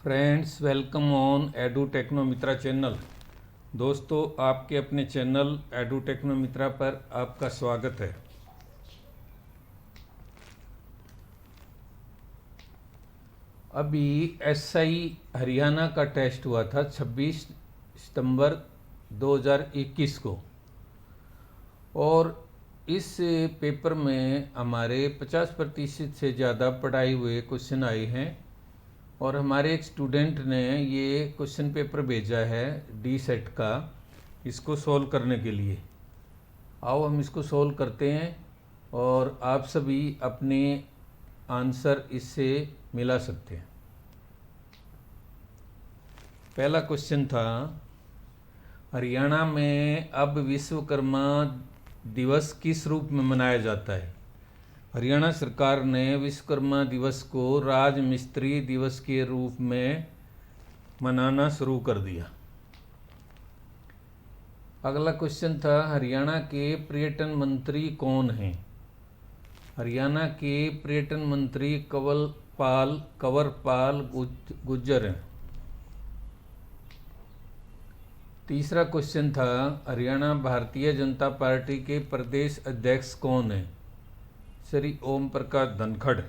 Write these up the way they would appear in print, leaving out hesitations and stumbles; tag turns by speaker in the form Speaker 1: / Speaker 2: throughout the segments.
Speaker 1: Friends, welcome on Edu Technomitra channel. दोस्तों, आपके अपने चैनल एडू टेक्नोमित्रा पर आपका स्वागत है। अभी एसआई हरियाणा का टेस्ट हुआ था 26 सितंबर 2021 को, और इस पेपर में हमारे 50% से ज़्यादा पढ़ाए हुए क्वेश्चन आए हैं। और हमारे एक स्टूडेंट ने ये क्वेश्चन पेपर भेजा है डी सेट का, इसको सॉल्व करने के लिए। आओ हम इसको सॉल्व करते हैं और आप सभी अपने आंसर इससे मिला सकते हैं। पहला क्वेश्चन था, हरियाणा में अब विश्वकर्मा दिवस किस रूप में मनाया जाता है? हरियाणा सरकार ने विश्वकर्मा दिवस को राज मिस्त्री दिवस के रूप में मनाना शुरू कर दिया। अगला क्वेश्चन था, हरियाणा के पर्यटन मंत्री कौन हैं? हरियाणा के पर्यटन मंत्री कंवरपाल गुर्जर हैं। तीसरा क्वेश्चन था, हरियाणा भारतीय जनता पार्टी के प्रदेश अध्यक्ष कौन हैं? Shri Om Prakash Dhankhar.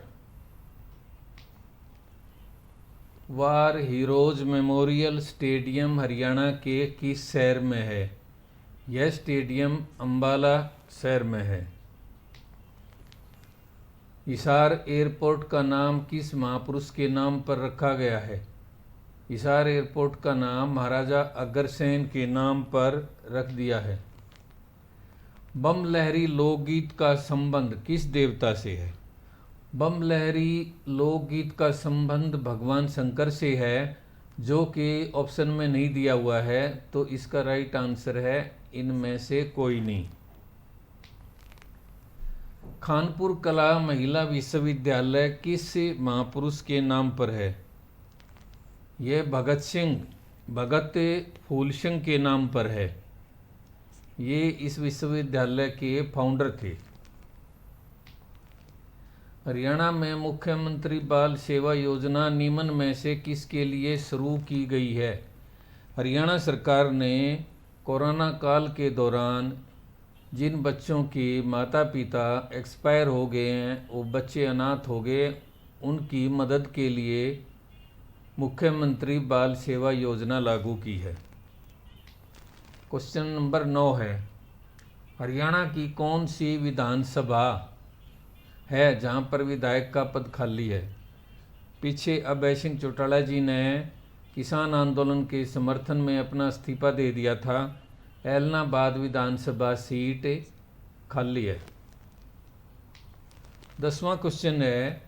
Speaker 1: War heroes memorial stadium Haryana के किस शहर में है? यह स्टेडियम अंबाला शहर में है। हिसार एयरपोर्ट का नाम किस महापुरुष के नाम पर रखा गया है? हिसार एयरपोर्ट का नाम महाराजा अग्रसेन के नाम पर रख दिया है। बम लहरी लोकगीत का संबंध किस देवता से है? बम लहरी लोकगीत का संबंध भगवान शंकर से है, जो कि ऑप्शन में नहीं दिया हुआ है, तो इसका राइट आंसर है इनमें से कोई नहीं। खानपुर कला महिला विश्वविद्यालय किस महापुरुष के नाम पर है? यह भगत फूल सिंह के नाम पर है। ये इस विश्वविद्यालय के फाउंडर थे। हरियाणा में मुख्यमंत्री बाल सेवा योजना निम्न में से किसके लिए शुरू की गई है? हरियाणा सरकार ने कोरोना काल के दौरान जिन बच्चों के माता पिता एक्सपायर हो गए हैं, वो बच्चे अनाथ हो गए, उनकी मदद के लिए मुख्यमंत्री बाल सेवा योजना लागू की है। क्वेश्चन नंबर 9 है, हरियाणा की कौन सी विधानसभा है जहां पर विधायक का पद खाली है? पीछे अभय सिंह चौटाला जी ने किसान आंदोलन के समर्थन में अपना इस्तीफा दे दिया था। ऐलनाबाद विधानसभा सीट खाली है। 10वां क्वेश्चन है,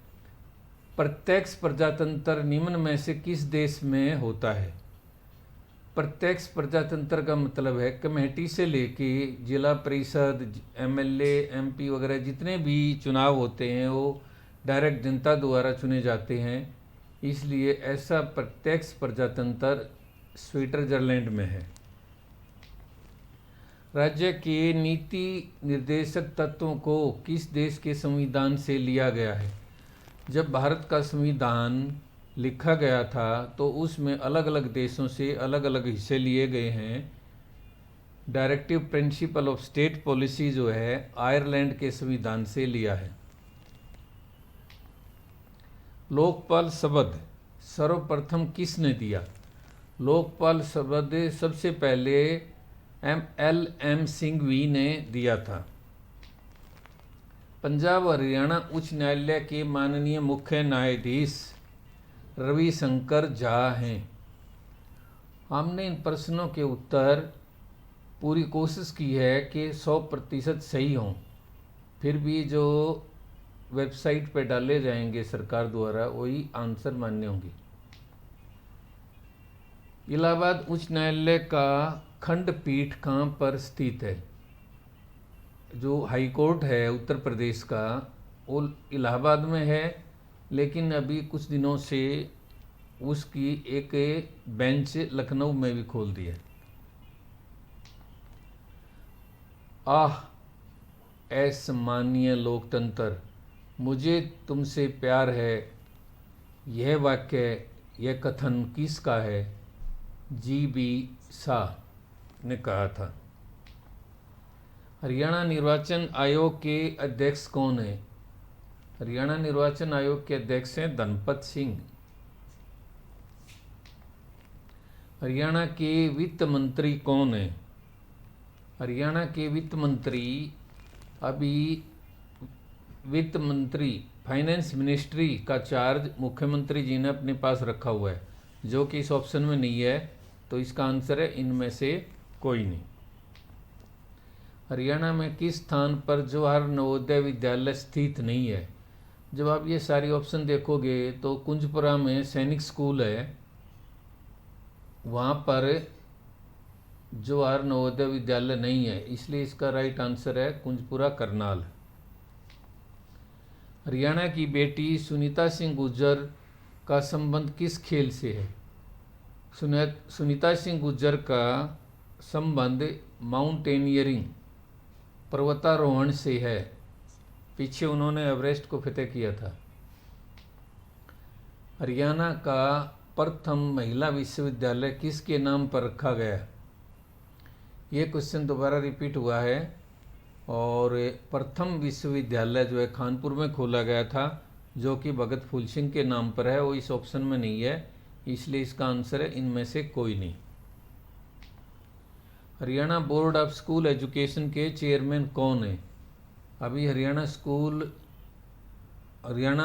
Speaker 1: प्रत्यक्ष प्रजातंत्र निम्न में से किस देश में होता है? प्रत्यक्ष प्रजातंत्र का मतलब है कमेटी से लेके जिला परिषद, एमएलए, एमपी वगैरह जितने भी चुनाव होते हैं वो डायरेक्ट जनता द्वारा चुने जाते हैं, इसलिए ऐसा प्रत्यक्ष प्रजातंत्र स्विट्जरलैंड में है। राज्य के नीति निर्देशक तत्वों को किस देश के संविधान से लिया गया है? जब भारत का संविधान लिखा गया था तो उसमें अलग अलग देशों से अलग अलग हिस्से लिए गए हैं। Directive principle of state policy जो है आयरलैंड के संविधान से लिया है। लोकपाल शब्द सर्वप्रथम किसने दिया? लोकपाल शब्द सबसे पहले LM सिंघवी ने दिया था। पंजाब हरियाणा उच्च न्यायालय के माननीय मुख्य न्यायाधीश रविशंकर झा हैं। हमने इन प्रश्नों के उत्तर पूरी कोशिश की है कि 100% सही हों, फिर भी जो वेबसाइट पर डाले जाएंगे सरकार द्वारा वही आंसर मान्य होंगे। इलाहाबाद उच्च न्यायालय का खंडपीठ कहाँ पर स्थित है? जो हाई कोर्ट है उत्तर प्रदेश का वो इलाहाबाद में है, लेकिन अभी कुछ दिनों से उसकी एक बेंच लखनऊ में भी खोल दी है। आह असम्मानीय लोकतंत्र, मुझे तुमसे प्यार है, यह वाक्य यह कथन किसका है? GB शाह ने कहा था। हरियाणा निर्वाचन आयोग के अध्यक्ष कौन है? हरियाणा निर्वाचन आयोग के अध्यक्ष हैं धनपत सिंह। हरियाणा के वित्त मंत्री कौन है? हरियाणा के वित्त मंत्री अभी वित्त मंत्री फाइनेंस मिनिस्ट्री का चार्ज मुख्यमंत्री जी ने अपने पास रखा हुआ है, जो कि इस ऑप्शन में नहीं है, तो इसका आंसर है इनमें से कोई नहीं। हरियाणा में किस स्थान पर जवाहर नवोदय विद्यालय स्थित नहीं है? जब आप ये सारी ऑप्शन देखोगे तो कुंजपुरा में सैनिक स्कूल है, वहाँ पर जवाहर नवोदय विद्यालय नहीं है, इसलिए इसका राइट आंसर है कुंजपुरा करनाल। हरियाणा की बेटी सुनीता सिंह गुर्जर का संबंध किस खेल से है? सुनीता सिंह गुर्जर का संबंध माउंटेनियरिंग पर्वतारोहण से है। पीछे उन्होंने एवरेस्ट को फतेह किया था। हरियाणा का प्रथम महिला विश्वविद्यालय किसके नाम पर रखा गया? ये क्वेश्चन दोबारा रिपीट हुआ है, और प्रथम विश्वविद्यालय जो है कानपुर में खोला गया था, जो कि भगत फूल सिंह के नाम पर है। वो इस ऑप्शन में नहीं है, इसलिए इसका आंसर है इनमें से कोई नहीं। Haryana board of school education के चेयरमैन कौन है? अभी Haryana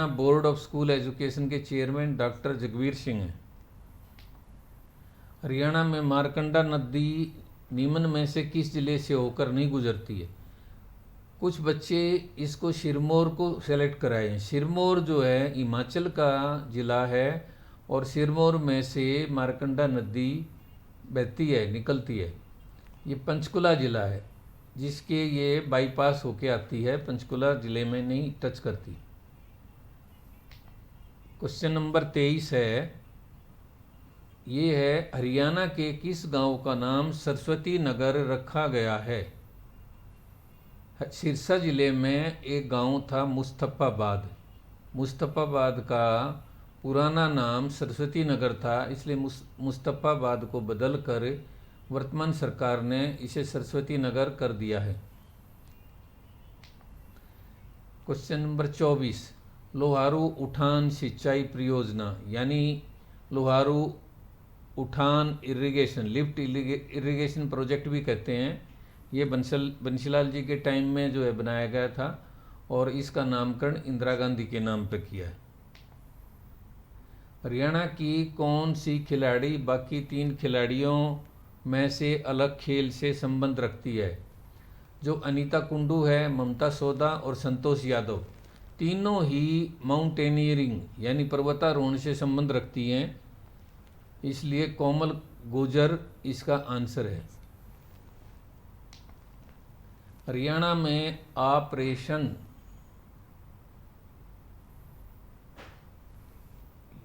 Speaker 1: board of school education के चेयरमैन डॉक्टर जगवीर सिंह हैं। हरियाणा में मारकंडा नदी निम्न में से किस जिले से होकर नहीं गुजरती है? कुछ बच्चे इसको सिरमौर को सेलेक्ट कराए हैं। सिरमौर जो है हिमाचल का ज़िला है, और सिरमौर में से मारकंडा नदी बहती है, निकलती है। ये पंचकुला ज़िला है, जिसके ये बाईपास होके आती है, पंचकुला ज़िले में नहीं टच करती। क्वेश्चन नंबर 23 है, ये है हरियाणा के किस गांव का नाम सरस्वती नगर रखा गया है? सिरसा ज़िले में एक गांव था मुस्तफ़ाबाद। मुस्तफ़ाबाद का पुराना नाम सरस्वती नगर था, इसलिए मुस्तफ़ाबाद को बदलकर वर्तमान सरकार ने इसे सरस्वती नगर कर दिया है। क्वेश्चन नंबर 24, लोहारू उठान सिंचाई परियोजना यानी लोहारू उठान इरिगेशन, लिफ्ट इरिगेशन प्रोजेक्ट भी कहते हैं, ये बंशीलाल जी के टाइम में जो है बनाया गया था, और इसका नामकरण इंदिरा गांधी के नाम पर किया है। हरियाणा की कौन सी खिलाड़ी बाकी 3 खिलाड़ियों में से अलग खेल से संबंध रखती है? जो अनीता कुंडू है, ममता सोदा और संतोष यादव, तीनों ही माउंटेनियरिंग यानी पर्वतारोहण से संबंध रखती हैं, इसलिए कोमल गुर्जर इसका आंसर है। हरियाणा में ऑपरेशन,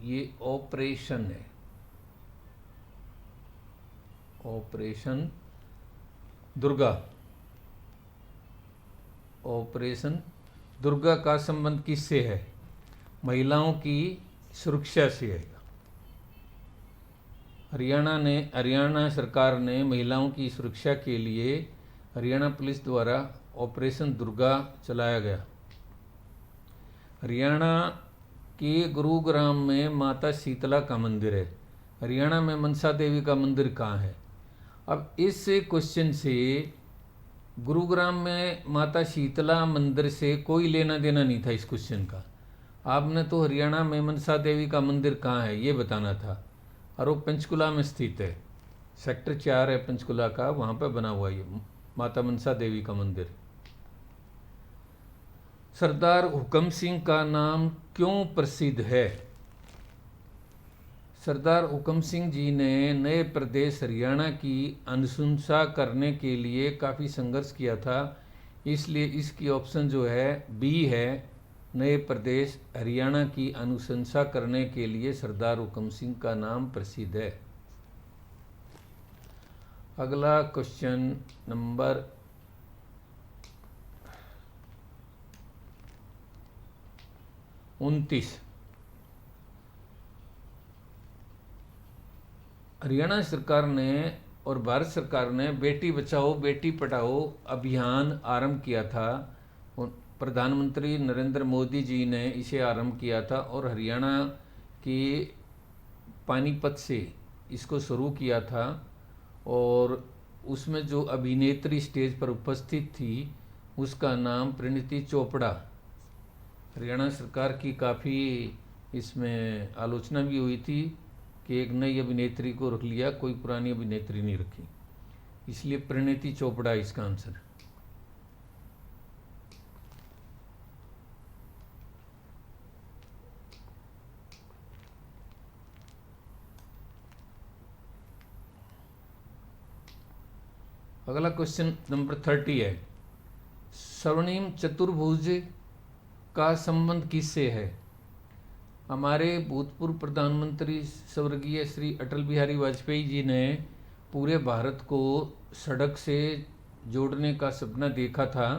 Speaker 1: ये ऑपरेशन है, ऑपरेशन दुर्गा, ऑपरेशन दुर्गा का संबंध किससे है? महिलाओं की सुरक्षा से है। हरियाणा सरकार ने महिलाओं की सुरक्षा के लिए हरियाणा पुलिस द्वारा ऑपरेशन दुर्गा चलाया गया। हरियाणा के गुरुग्राम में माता शीतला का मंदिर है। हरियाणा में मनसा देवी का मंदिर कहाँ है? अब इस क्वेश्चन से गुरुग्राम में माता शीतला मंदिर से कोई लेना देना नहीं था इस क्वेश्चन का। आपने तो हरियाणा में मनसा देवी का मंदिर कहाँ है ये बताना था, और वो पंचकुला में स्थित है। सेक्टर 4 है पंचकुला का, वहाँ पर बना हुआ ये माता मनसा देवी का मंदिर। सरदार हुकम सिंह का नाम क्यों प्रसिद्ध है? सरदार हुकम सिंह जी ने नए प्रदेश हरियाणा की अनुशंसा करने के लिए काफ़ी संघर्ष किया था, इसलिए इसकी ऑप्शन जो है बी है, नए प्रदेश हरियाणा की अनुशंसा करने के लिए सरदार हुकम सिंह का नाम प्रसिद्ध है। अगला क्वेश्चन नंबर 29, हरियाणा सरकार ने और भारत सरकार ने बेटी बचाओ बेटी पढ़ाओ अभियान आरंभ किया था। प्रधानमंत्री नरेंद्र मोदी जी ने इसे आरंभ किया था और हरियाणा के पानीपत से इसको शुरू किया था। और उसमें जो अभिनेत्री स्टेज पर उपस्थित थी उसका नाम परिणीति चोपड़ा। हरियाणा सरकार की काफ़ी इसमें आलोचना भी हुई थी कि एक नई अभिनेत्री को रख लिया, कोई पुरानी अभिनेत्री नहीं रखी, इसलिए परिणीति चोपड़ा इसका आंसर। अगला क्वेश्चन नंबर 30 है, स्वर्णिम चतुर्भुज का संबंध किससे है? हमारे भूतपूर्व प्रधानमंत्री स्वर्गीय श्री अटल बिहारी वाजपेयी जी ने पूरे भारत को सड़क से जोड़ने का सपना देखा था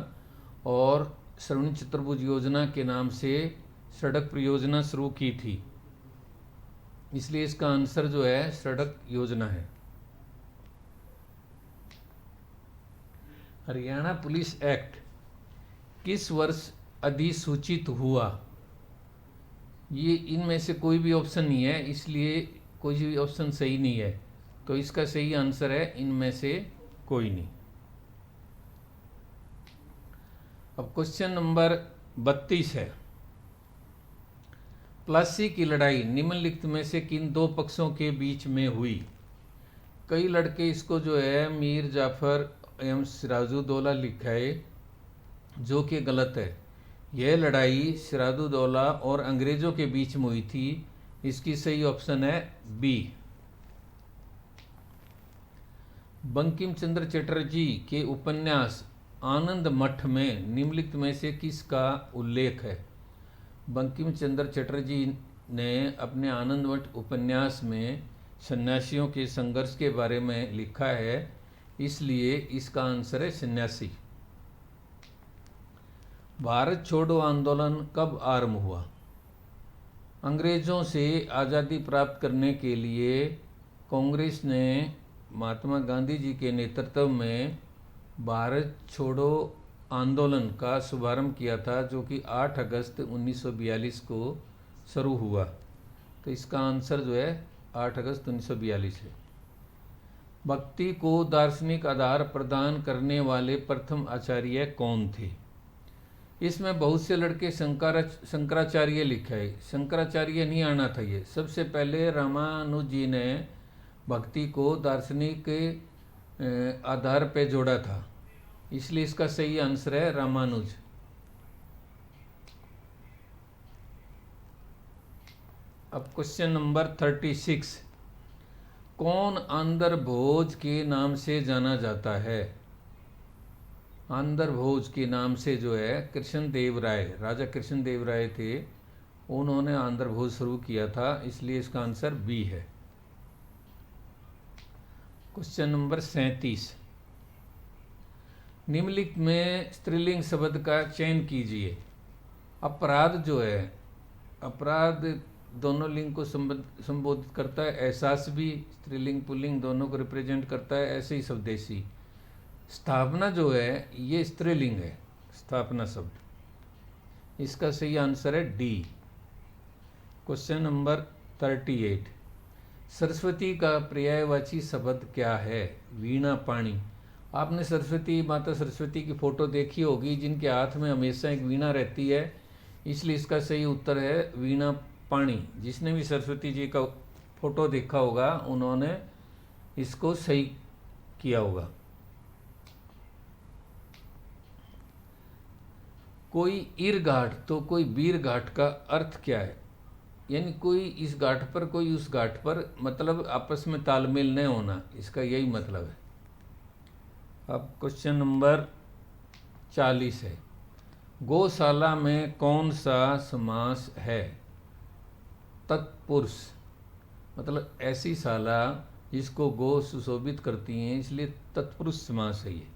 Speaker 1: और स्वर्णिम चतुर्भुज योजना के नाम से सड़क परियोजना शुरू की थी, इसलिए इसका आंसर जो है सड़क योजना है। हरियाणा पुलिस एक्ट किस वर्ष अधिसूचित हुआ? ये इनमें से कोई भी ऑप्शन नहीं है, इसलिए कोई भी ऑप्शन सही नहीं है, तो इसका सही आंसर है इनमें से कोई नहीं। अब क्वेश्चन नंबर 32 है, प्लासी की लड़ाई निम्नलिखित में से किन दो पक्षों के बीच में हुई? कई लड़के इसको जो है मीर जाफर एवं सिराजुद्दौला लिखा है, जो कि गलत है। यह लड़ाई सिराजुद्दौला और अंग्रेज़ों के बीच में हुई थी, इसकी सही ऑप्शन है बी। बंकिम चंद्र चटर्जी के उपन्यास आनंद मठ में निम्नलिखित में से किसका उल्लेख है? बंकिम चंद्र चटर्जी ने अपने आनंद मठ उपन्यास में सन्यासियों के संघर्ष के बारे में लिखा है, इसलिए इसका आंसर है सन्यासी। भारत छोड़ो आंदोलन कब आरंभ हुआ? अंग्रेज़ों से आज़ादी प्राप्त करने के लिए कांग्रेस ने महात्मा गांधी जी के नेतृत्व में भारत छोड़ो आंदोलन का शुभारंभ किया था, जो कि 8 अगस्त 1942 को शुरू हुआ। तो इसका आंसर जो है 8 अगस्त 1942 है। भक्ति को दार्शनिक आधार प्रदान करने वाले प्रथम आचार्य कौन थे? इसमें बहुत से लड़के शंकराचार्य लिखा है, शंकराचार्य नहीं आना था। ये सबसे पहले रामानुज जी ने भक्ति को दार्शनिक आधार पे जोड़ा था, इसलिए इसका सही आंसर है रामानुज। अब क्वेश्चन नंबर 36, कौन आंध्र भोज के नाम से जाना जाता है? आंध्र भोज के नाम से जो है कृष्ण देव राय, राजा कृष्ण देव राय थे, उन्होंने आंध्र भोज शुरू किया था, इसलिए इसका आंसर बी है। क्वेश्चन नंबर 37, निम्नलिखित में स्त्रीलिंग शब्द का चयन कीजिए। अपराध जो है, अपराध दोनों लिंग को संबोधित करता है, एहसास भी स्त्रीलिंग पुल्लिंग दोनों को रिप्रेजेंट करता है, ऐसे ही स्वदेशी। स्थापना जो है ये स्त्रीलिंग है, स्थापना शब्द, इसका सही आंसर है डी। क्वेश्चन नंबर 38, सरस्वती का पर्यायवाची शब्द क्या है? वीणा पाणी। आपने सरस्वती माता सरस्वती की फोटो देखी होगी, जिनके हाथ में हमेशा एक वीणा रहती है, इसलिए इसका सही उत्तर है वीणा पाणी। जिसने भी सरस्वती जी का फोटो देखा होगा उन्होंने इसको सही किया होगा। कोई इर घाट तो कोई बीर घाट का अर्थ क्या है? यानी कोई इस घाट पर कोई उस घाट पर, मतलब आपस में तालमेल न होना, इसका यही मतलब है। अब क्वेश्चन नंबर 40 है, गौशाला में कौन सा समास है? तत्पुरुष, मतलब ऐसी शाला जिसको गौ सुशोभित करती हैं, इसलिए तत्पुरुष समास है ये।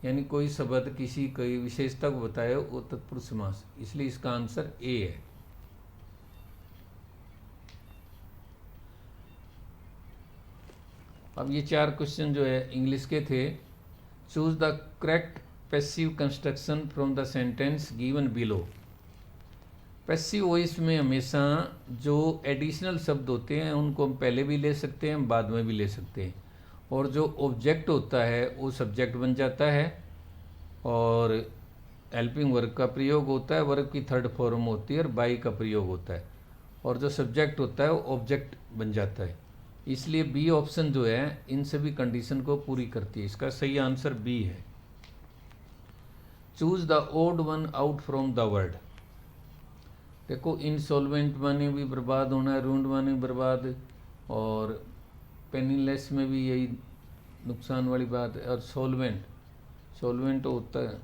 Speaker 1: यानी कोई शब्द किसी कोई विशेषता को बताए वो तत्पुरुष समास, इसलिए इसका आंसर ए है। अब ये 4 क्वेश्चन जो है इंग्लिश के थे। Choose the correct passive construction from the sentence given below. Passive voice में हमेशा जो एडिशनल शब्द होते हैं उनको हम पहले भी ले सकते हैं, बाद में भी ले सकते हैं, और जो ऑब्जेक्ट होता है वो सब्जेक्ट बन जाता है, और हेल्पिंग वर्ब का प्रयोग होता है, वर्ब की थर्ड फॉर्म होती है, और बाई का प्रयोग होता है, और जो सब्जेक्ट होता है वो ऑब्जेक्ट बन जाता है। इसलिए बी ऑप्शन जो है इन सभी कंडीशन को पूरी करती है। इसका सही आंसर बी है। Choose the odd one out from the word. देखो इंसॉल्वेंट माने भी बर्बाद होना है, रूंड माने बर्बाद, और पेनीलेस में भी यही नुकसान वाली बात है, और सॉल्वेंट होता है,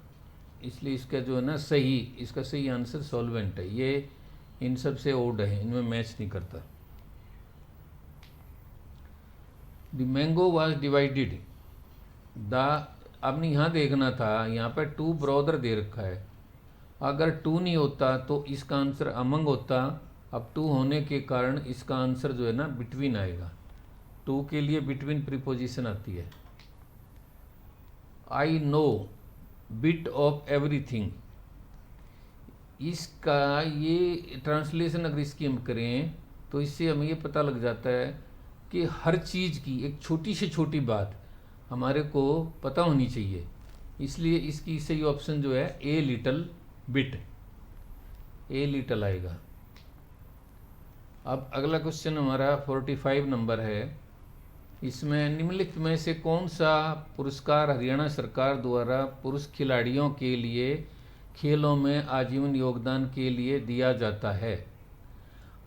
Speaker 1: इसलिए इसका जो है ना सही, इसका सही आंसर सॉल्वेंट है। ये इन सब से ओड है, इनमें मैच नहीं करता। The mango was divided the, आपने यहाँ देखना था, यहाँ पर टू ब्रदर दे रखा है। अगर टू नहीं होता तो इसका आंसर अमंग होता। अब टू होने के कारण इसका आंसर जो है ना बिटवीन आएगा। टू के लिए बिटवीन प्रीपोजिशन आती है। I know bit of everything, इसका ये ट्रांसलेशन अगर इसकी हम करें तो इससे हमें ये पता लग जाता है कि हर चीज़ की एक छोटी से छोटी बात हमारे को पता होनी चाहिए। इसलिए इसकी सही ऑप्शन जो है a little bit, a little आएगा। अब अगला क्वेश्चन हमारा 45 नंबर है। इसमें निम्नलिखित में से कौन सा पुरस्कार हरियाणा सरकार द्वारा पुरुष खिलाड़ियों के लिए खेलों में आजीवन योगदान के लिए दिया जाता है?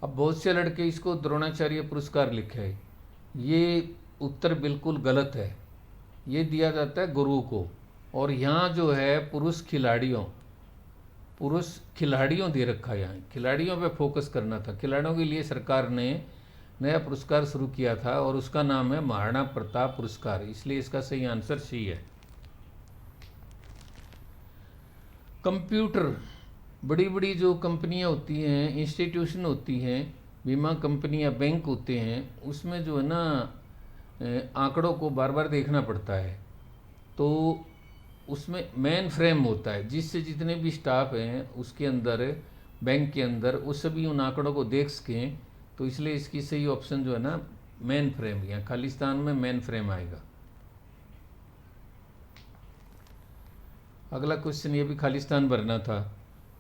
Speaker 1: अब बहुत से लड़के इसको द्रोणाचार्य पुरस्कार लिखे है। ये उत्तर बिल्कुल गलत है। ये दिया जाता है गुरु को, और यहाँ जो है पुरुष खिलाड़ियों दे रखा है। यहाँ खिलाड़ियों पे फोकस करना था। खिलाड़ियों के लिए सरकार ने नया पुरस्कार शुरू किया था और उसका नाम है महाराणा प्रताप पुरस्कार। इसलिए इसका सही आंसर सी है। कंप्यूटर, बड़ी बड़ी जो कंपनियां होती हैं, इंस्टीट्यूशन होती हैं, बीमा कंपनियां, बैंक होते हैं, उसमें जो है ना आंकड़ों को बार बार देखना पड़ता है। तो उसमें मेन फ्रेम होता है जिससे जितने भी स्टाफ हैं उसके अंदर, बैंक के अंदर, वो सभी उन आंकड़ों को देख सकें। तो इसलिए इसकी सही ऑप्शन जो है ना मेन फ्रेम, या खालिस्तान में मेन फ्रेम आएगा। अगला क्वेश्चन ये भी खालिस्तान भरना था।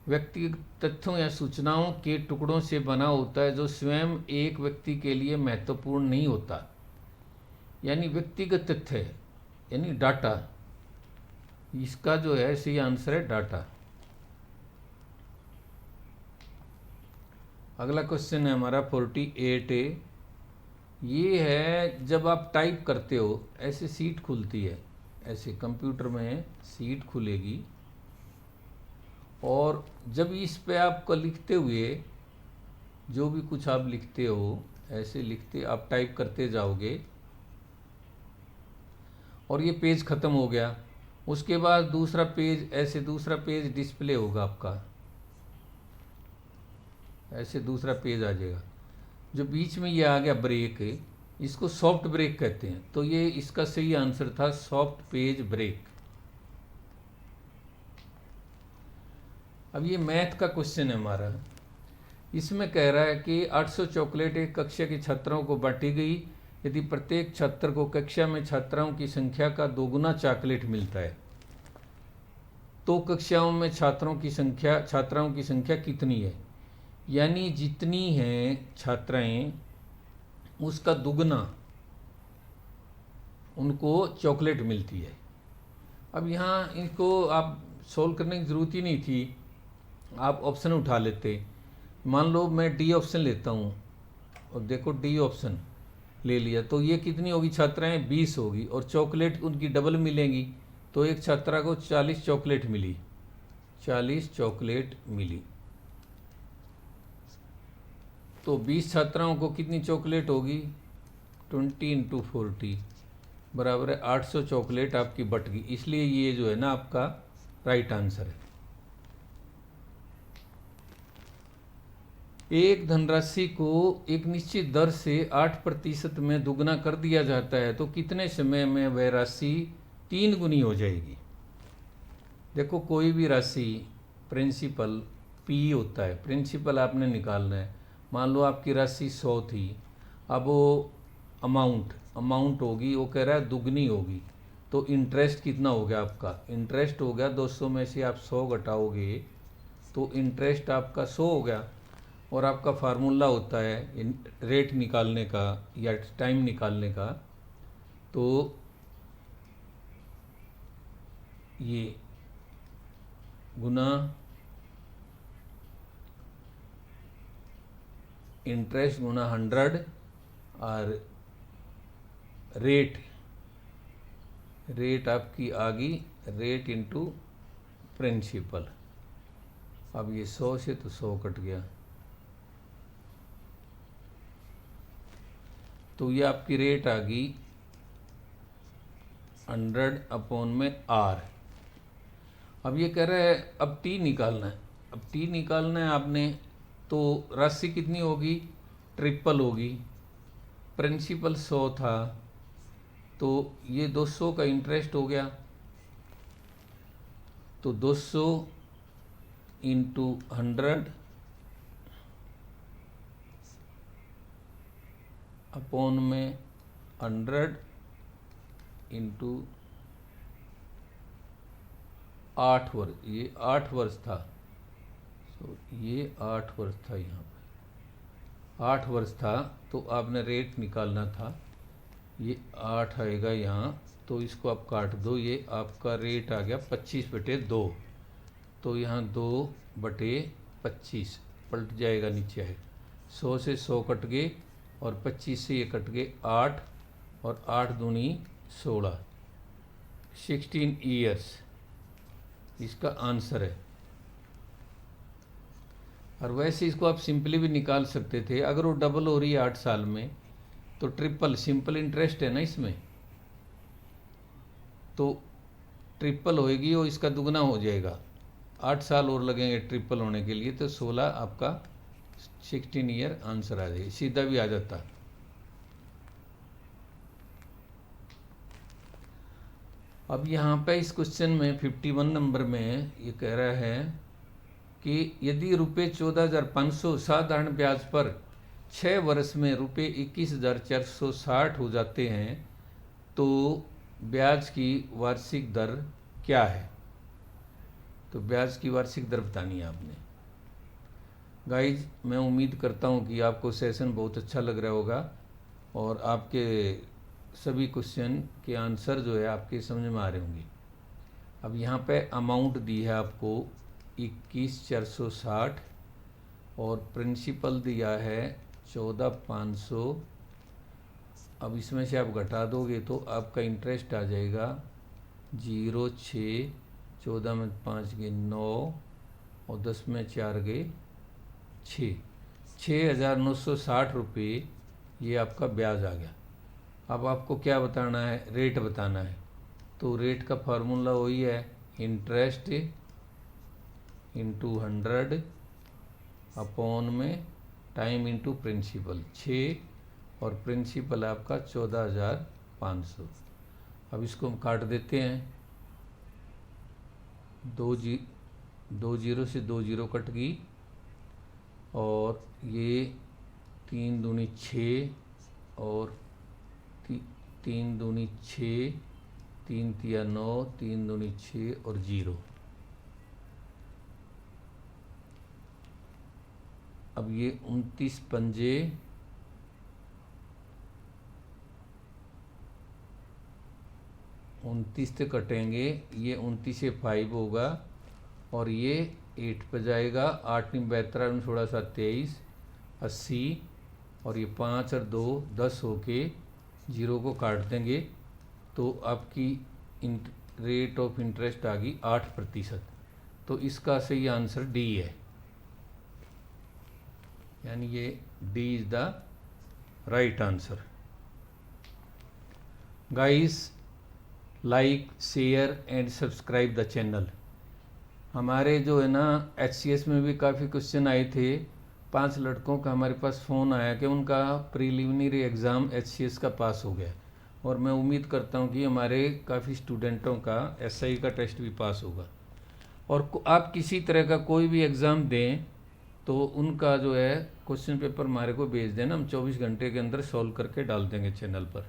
Speaker 1: व्यक्तिगत तथ्यों या सूचनाओं के टुकड़ों से बना होता है जो स्वयं एक व्यक्ति के लिए महत्वपूर्ण नहीं होता। यानी व्यक्तिगत तथ्य यानी डाटा, इसका जो है सही आंसर है डाटा। अगला क्वेश्चन है हमारा 48A। ये है जब आप टाइप करते हो, ऐसे सीट खुलती है, ऐसे कंप्यूटर में सीट खुलेगी, और जब इस पे आपको लिखते हुए जो भी कुछ आप लिखते हो, ऐसे लिखते आप टाइप करते जाओगे, और ये पेज ख़त्म हो गया। उसके बाद दूसरा पेज, ऐसे दूसरा पेज डिस्प्ले होगा आपका, ऐसे दूसरा पेज आ जाएगा। जो बीच में ये आ गया ब्रेक, इसको सॉफ्ट ब्रेक कहते हैं। तो ये इसका सही आंसर था सॉफ्ट पेज ब्रेक। अब ये मैथ का क्वेश्चन है हमारा। इसमें कह रहा है कि 800 चॉकलेट एक कक्षा के छात्रों को बांटी गई। यदि प्रत्येक छात्र को कक्षा में छात्राओं की संख्या का 2 गुना चॉकलेट मिलता है तो कक्षाओं में छात्राओं की संख्या कितनी है? यानी जितनी हैं छात्राएं उसका दुगना उनको चॉकलेट मिलती है। अब यहाँ इनको आप सोल्व करने की ज़रूरत ही नहीं थी, आप ऑप्शन उठा लेते। मान लो मैं डी ऑप्शन लेता हूँ, और देखो डी ऑप्शन ले लिया, तो ये कितनी होगी छात्राएं? 20 होगी, और चॉकलेट उनकी डबल मिलेंगी। तो एक छात्रा को 40 चॉकलेट मिली, 40 चॉकलेट मिली। तो 20 छात्राओं को कितनी चॉकलेट होगी? 20 × 40 बराबर है 800 चॉकलेट आपकी बट गई। इसलिए ये जो है ना आपका राइट आंसर है। एक धनराशि को एक निश्चित दर से 8% में दुगना कर दिया जाता है तो कितने समय में वह राशि 3 गुनी हो जाएगी। देखो कोई भी राशि प्रिंसिपल पी होता है, प्रिंसिपल आपने निकालना है। मान लो आपकी राशि 100 थी, अब वो अमाउंट होगी, वो कह रहा है दुगनी होगी, तो इंटरेस्ट कितना हो गया आपका, इंटरेस्ट हो गया 200 में से आप 100 घटाओगे तो इंटरेस्ट आपका 100 हो गया। और आपका फार्मूला होता है रेट निकालने का या टाइम निकालने का, तो ये गुना इंटरेस्ट गुना 100 और रेट आपकी आ गई रेट इंटू प्रिंसिपल। अब ये 100 से तो 100 कट गया, तो ये आपकी रेट आ गई 100/R। अब ये कह रहा है अब टी निकालना है, अब टी निकालना है आपने, तो राशि कितनी होगी, ट्रिपल होगी। प्रिंसिपल 100 था तो ये 200 का इंटरेस्ट हो गया, तो 200 इंटू 100 अपॉन में 100 इंटू 8 वर्ष, ये 8 वर्ष था, तो ये 8 वर्ष था, यहाँ पे 8 वर्ष था, तो आपने रेट निकालना था, ये 8 आएगा यहाँ, तो इसको आप काट दो, ये आपका रेट आ गया 25/2, तो यहाँ 2/25 पलट जाएगा, नीचे आएगा, 100 से 100 कट गए और 25 से ये कट गए 8, और 8 दूनी 16 ईयर्स इसका आंसर है। और वैसे इसको आप सिंपली भी निकाल सकते थे, अगर वो डबल हो रही है 8 साल में तो ट्रिपल, सिंपल इंटरेस्ट है ना इसमें, तो ट्रिपल होएगी और इसका दुगना हो जाएगा, 8 साल और लगेंगे ट्रिपल होने के लिए, तो 16 आपका 16 ईयर आंसर आ जाएगी, सीधा भी आ जाता। अब यहाँ पे इस क्वेश्चन में 51 नंबर में ये कह रहा है कि यदि ₹14,500 साधारण ब्याज पर 6 वर्ष में ₹21,460 हो जाते हैं तो ब्याज की वार्षिक दर क्या है। तो ब्याज की वार्षिक दर बतानी है आपने। गाइज मैं उम्मीद करता हूँ कि आपको सेशन बहुत अच्छा लग रहा होगा और आपके सभी क्वेश्चन के आंसर जो है आपके समझ में आ रहे होंगे। अब यहाँ पे अमाउंट दी है आपको 21,460 और प्रिंसिपल दिया है 14,500। अब इसमें से आप घटा दोगे तो आपका इंटरेस्ट आ जाएगा 0,6, 14 में 5 गए 9 और 10 में 4 गए 6,960 रुपये ये आपका ब्याज आ गया। अब आपको क्या बताना है, रेट बताना है। तो रेट का फार्मूला वही है इंटरेस्ट इंटू 100 अपॉन में टाइम इंटू प्रिंसिपल 6 और प्रिंसिपल आपका 14,500। अब इसको हम काट देते हैं, 2 जीरो से 2 जीरो कट गई और ये 3 दूनी 6 और 3 दूनी 6, 3 तिया 9, 3 दूनी 6 और 0। अब ये 29 पंजे 29 से कटेंगे, ये 29 से 5 होगा और ये 8 पे जाएगा, 8 × 72 थोड़ा सा 23 80 और ये 5 और 2 10 होके 0 को काट देंगे तो आपकी रेट ऑफ इंटरेस्ट आ गई 8%। तो इसका सही आंसर डी है, यानी ये D is the right answer. Guys like share and subscribe the channel. हमारे जो है ना HCS में भी काफ़ी क्वेश्चन आए थे 5 लड़कों का हमारे पास फ़ोन आया कि उनका प्रीलिमिनरी एग्ज़ाम HCS का पास हो गया, और मैं उम्मीद करता हूं कि हमारे काफ़ी स्टूडेंटों का SI का टेस्ट भी पास होगा। और आप किसी तरह का कोई भी एग्ज़ाम दें तो उनका जो है क्वेश्चन पेपर हमारे को भेज देना, हम 24 घंटे के अंदर सॉल्व करके डाल देंगे चैनल पर।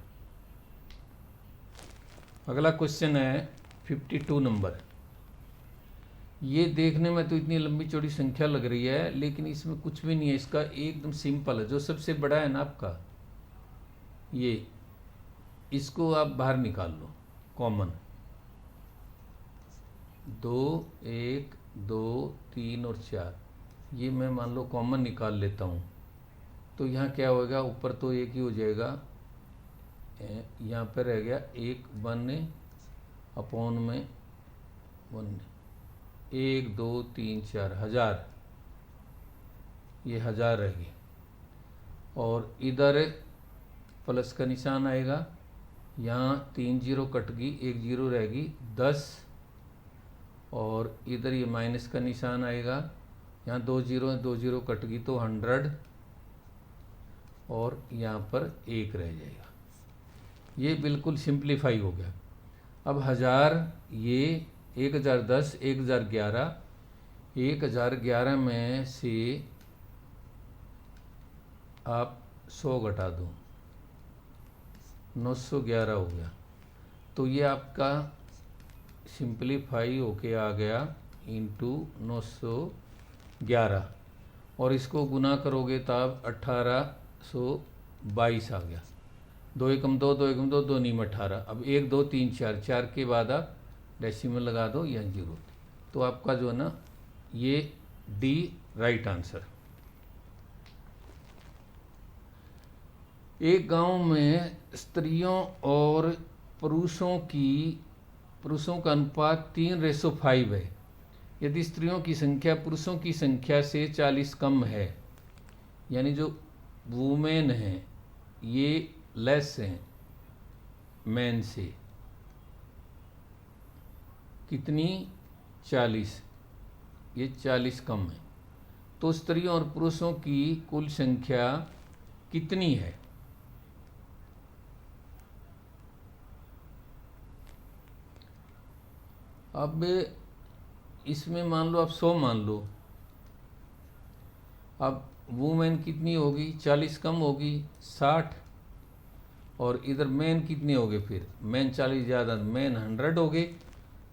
Speaker 1: अगला क्वेश्चन है 52 नंबर। ये देखने में तो इतनी लंबी चौड़ी संख्या लग रही है, लेकिन इसमें कुछ भी नहीं है, इसका एकदम सिंपल है। जो सबसे बड़ा है ना आपका, ये इसको आप बाहर निकाल लो, कॉमन 2, 1, 2, 3 और 4, ये मैं मान लो कॉमन निकाल लेता हूँ। तो यहाँ क्या होगा, ऊपर तो एक ही हो जाएगा, यहाँ पर रह गया 1 1 अपॉन में 1, 1 2 3 4, 1000, ये 1000 रहेगी। और इधर प्लस का निशान आएगा, यहाँ 3 जीरो कट गई, 1 जीरो रहेगी 10, और इधर ये माइनस का निशान आएगा, यहाँ 2 जीरो 2 जीरो कट गई तो 100, और यहाँ पर 1 रह जाएगा। ये बिल्कुल सिंप्लीफाई हो गया। अब 1000, ये 1010, 1011, 1011 में से आप 100 घटा दो, 911 हो गया। तो ये आपका सिंप्लीफाई होके आ गया इंटू 911, और इसको गुना करोगे तब 1822 आ गया। 2 एकम 2, 2 एकम 2, 2 नीम 18। अब 1 2 3 4, 4 के बाद आप डेसिमल लगा दो या 0, तो आपका जो है ना ये डी राइट आंसर। एक गांव में स्त्रियों और पुरुषों का अनुपात 3:5 है। यदि स्त्रियों की संख्या पुरुषों की संख्या से 40 कम है, यानी जो वुमेन हैं ये लेस हैं मैन से, कितनी 40, ये 40 कम है, तो स्त्रियों और पुरुषों की कुल संख्या कितनी है? अब इसमें मान लो आप 100 मान लो, अब वुमेन कितनी होगी, 40 कम होगी 60, और इधर मैन कितने हो गए, फिर मैन 40 ज़्यादा, मैन 100 हो गए,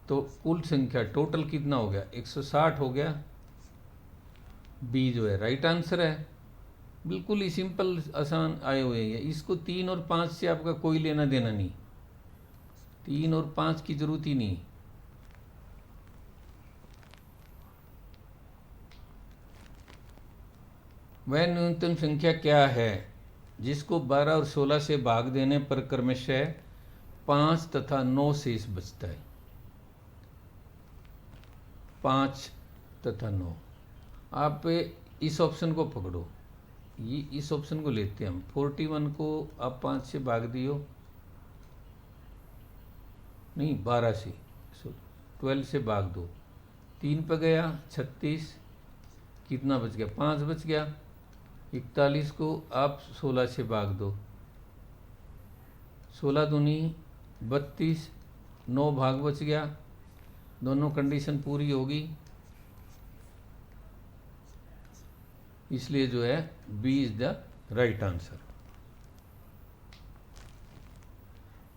Speaker 1: तो कुल संख्या टोटल कितना हो गया, 160 हो गया। बी जो है राइट आंसर है। बिल्कुल ही सिंपल आसान आए हुए हैं। इसको 3 और 5 से आपका कोई लेना देना नहीं, 3 और 5 की जरूरत ही नहीं। वह न्यूनतम संख्या क्या है जिसको 12 और 16 से भाग देने पर क्रमशः 5 तथा 9 शेष बचता है? 5 तथा 9, आप इस ऑप्शन को पकड़ो, ये इस ऑप्शन को लेते हैं हम। 41 को आप 5 से भाग दियो, नहीं 12 से, 12 से भाग दो, 3 पे गया 36, कितना बच गया, 5 बच गया। 41 को आप 16 से भाग दो, 16 दूनी 32, 9 भाग बच गया, दोनों कंडीशन पूरी होगी, इसलिए जो है B is the right answer.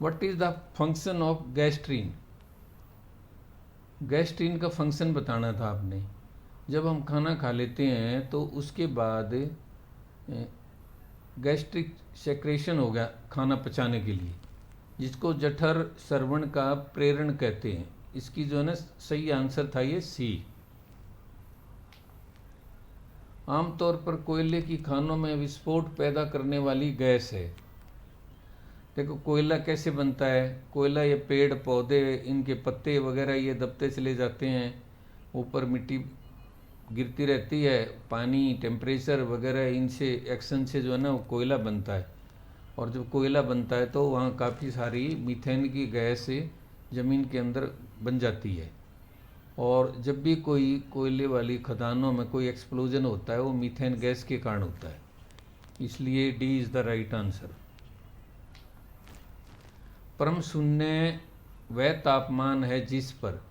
Speaker 1: What is the function of gastrin? Gastrin का फंक्शन बताना था आपने। जब हम खाना खा लेते हैं तो उसके बाद गैस्ट्रिक सेक्रेशन हो गया खाना पचाने के लिए, जिसको जठर श्रवण का प्रेरण कहते हैं। इसकी जो है ना सही आंसर था ये सी। आमतौर पर कोयले की खानों में विस्फोट पैदा करने वाली गैस है। देखो कोयला कैसे बनता है, कोयला ये पेड़ पौधे इनके पत्ते वगैरह ये दबते चले जाते हैं, ऊपर मिट्टी गिरती रहती है, पानी टेम्परेचर वगैरह इनसे एक्शन से जो है ना वो कोयला बनता है। और जब कोयला बनता है तो वहाँ काफ़ी सारी मीथेन की गैस ज़मीन के अंदर बन जाती है। और जब भी कोई कोयले वाली खदानों में कोई एक्सप्लोजन होता है वो मीथेन गैस के कारण होता है, इसलिए D is the right answer. परम शून्य वह तापमान है जिस पर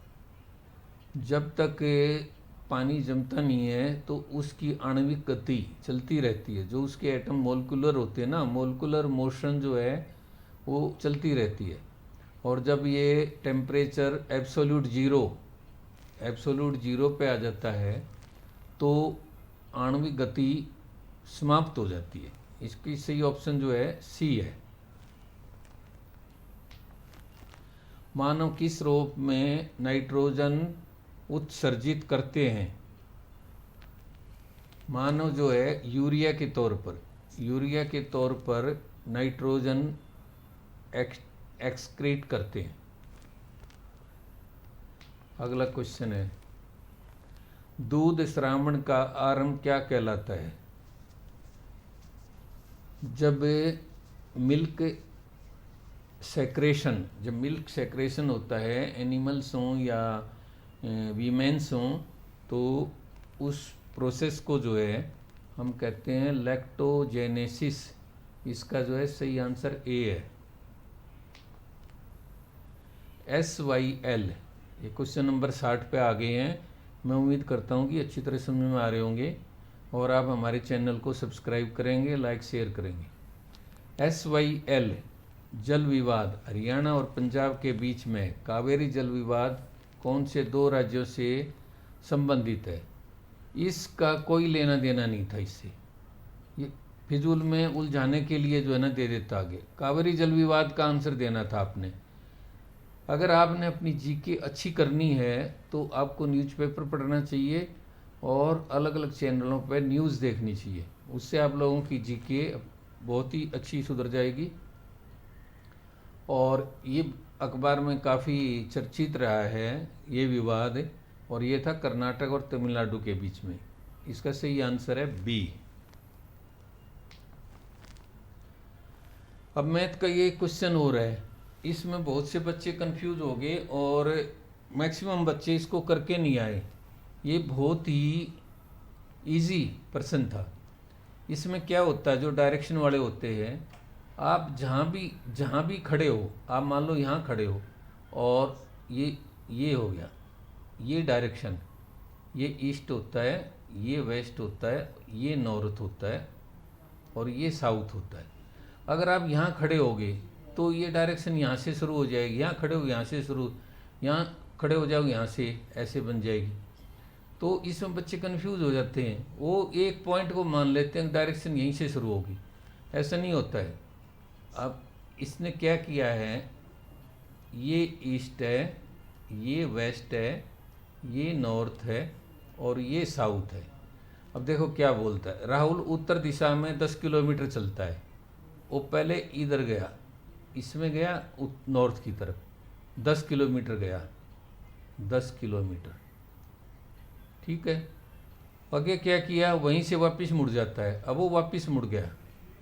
Speaker 1: जब तक पानी जमता नहीं है तो उसकी आणविक गति चलती रहती है। जो उसके एटम मोलिकुलर होते हैं ना, मोलिकुलर मोशन जो है वो चलती रहती है। और जब ये टेम्परेचर एब्सोल्यूट ज़ीरो पे आ जाता है तो आणविक गति समाप्त हो जाती है। इसकी सही ऑप्शन जो है सी है। मानव किस रूप में नाइट्रोजन उत्सर्जित करते हैं? मानव जो है यूरिया के तौर पर नाइट्रोजन एक्सक्रीट करते हैं। अगला क्वेश्चन है, दूध श्रावण का आरंभ क्या कहलाता है? जब मिल्क सेक्रेशन होता है, एनिमल्स हों या वीमेंस हों, तो उस प्रोसेस को जो है हम कहते हैं लैक्टोजेनेसिस। इसका जो है सही आंसर ए है। SYL, ये क्वेश्चन नंबर 60 पे आ गए हैं। मैं उम्मीद करता हूँ कि अच्छी तरह समझ में आ रहे होंगे और आप हमारे चैनल को सब्सक्राइब करेंगे, लाइक शेयर करेंगे। SYL जल विवाद हरियाणा और पंजाब के बीच में कावेरी जल विवाद कौन से दो राज्यों से संबंधित है? इसका कोई लेना देना नहीं था इससे, ये फिजूल में उलझाने के लिए जो है ना दे देता आगे। कावेरी जल विवाद का आंसर देना था आपने। अगर आपने अपनी जीके अच्छी करनी है तो आपको न्यूज़पेपर पढ़ना चाहिए और अलग अलग चैनलों पर न्यूज़ देखनी चाहिए। उससे आप लोगों की जीके बहुत ही अच्छी सुधर जाएगी। और ये अखबार में काफ़ी चर्चित रहा है ये विवाद, और ये था कर्नाटक और तमिलनाडु के बीच में। इसका सही आंसर है बी। अब मैथ का ये क्वेश्चन हो रहा है, इसमें बहुत से बच्चे कंफ्यूज हो गए और मैक्सिमम बच्चे इसको करके नहीं आए। ये बहुत ही इजी प्रश्न था। इसमें क्या होता है, जो डायरेक्शन वाले होते हैं, आप जहाँ भी खड़े हो, आप मान लो यहाँ खड़े हो और ये हो गया, ये डायरेक्शन, ये ईस्ट होता है, ये वेस्ट होता है, ये नॉर्थ होता है और ये साउथ होता है। अगर आप यहाँ खड़े होगे तो ये डायरेक्शन यहाँ से शुरू हो जाएगी, यहाँ खड़े हो यहाँ से शुरू, यहाँ खड़े हो जाओ यहाँ से, ऐसे बन जाएगी। तो इसमें बच्चे कंफ्यूज हो जाते हैं, वो एक पॉइंट को मान लेते हैं डायरेक्शन यहीं से शुरू होगी। ऐसा नहीं होता है। अब इसने क्या किया है, ये ईस्ट है, ये वेस्ट है, ये नॉर्थ है और ये साउथ है। अब देखो क्या बोलता है, राहुल उत्तर दिशा में 10 किलोमीटर चलता है। वो पहले इधर गया, इसमें गया नॉर्थ की तरफ, 10 किलोमीटर गया, 10 किलोमीटर, ठीक है। आगे क्या किया, वहीं से वापस मुड़ जाता है। अब वो वापस मुड़ गया,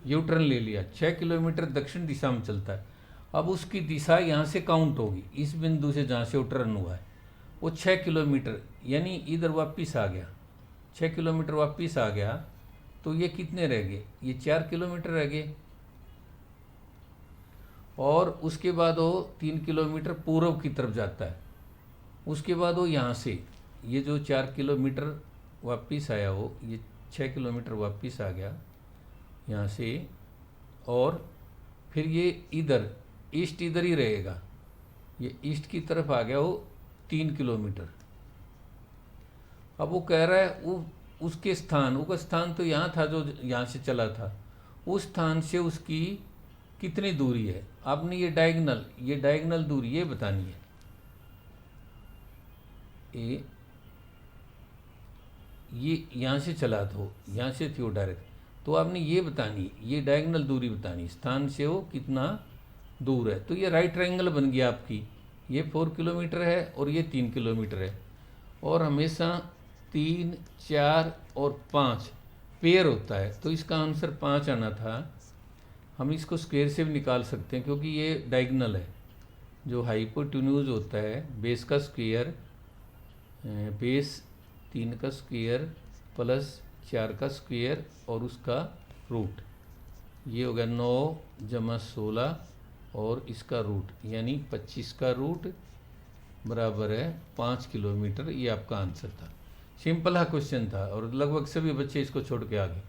Speaker 1: यू टर्न ले लिया, 6 किलोमीटर दक्षिण दिशा में चलता है। अब उसकी दिशा यहाँ से काउंट होगी, इस बिंदु से जहाँ से वो टर्न हुआ है, वो 6 किलोमीटर, यानी इधर वापस आ गया, 6 किलोमीटर वापस आ गया। तो ये कितने रह गए, ये 4 किलोमीटर रह गए। और उसके बाद वो 3 किलोमीटर पूर्व की तरफ जाता है। उसके बाद वो यहाँ से ये जो 4 किलोमीटर वापस आया, वो ये 6 किलोमीटर वापस आ गया यहाँ से, और फिर ये इधर ईस्ट इधर ही रहेगा, ये ईस्ट की तरफ आ गया वो 3 किलोमीटर। अब वो कह रहा है वो उसका स्थान तो यहाँ था जो यहाँ से चला था, उस स्थान से उसकी कितनी दूरी है। आपने ये डायगोनल दूरी ये बतानी है। ये यहाँ से चला था, यहाँ से थी वो डायरेक्ट, तो आपने ये बतानी, ये डायगोनल दूरी बतानी, स्थान से वो कितना दूर है। तो ये राइट ट्रायंगल बन गया आपकी, ये 4 किलोमीटर है और ये 3 किलोमीटर है। और हमेशा 3, 4 और 5 पेयर होता है, तो इसका आंसर 5 आना था। हम इसको स्क्वायर से भी निकाल सकते हैं क्योंकि ये डायगोनल है। जो हाइपोटेन्यूज होता है बेस का स्क्वायर बेस 3 का स्क्वायर प्लस 4 का स्क्वायर और उसका रूट, ये हो गया 9 जमा 16 और इसका रूट यानी 25 का रूट बराबर है 5 किलोमीटर। ये आपका आंसर था। सिंपल हा क्वेश्चन था और लगभग सभी बच्चे इसको छोड़ के आ गए।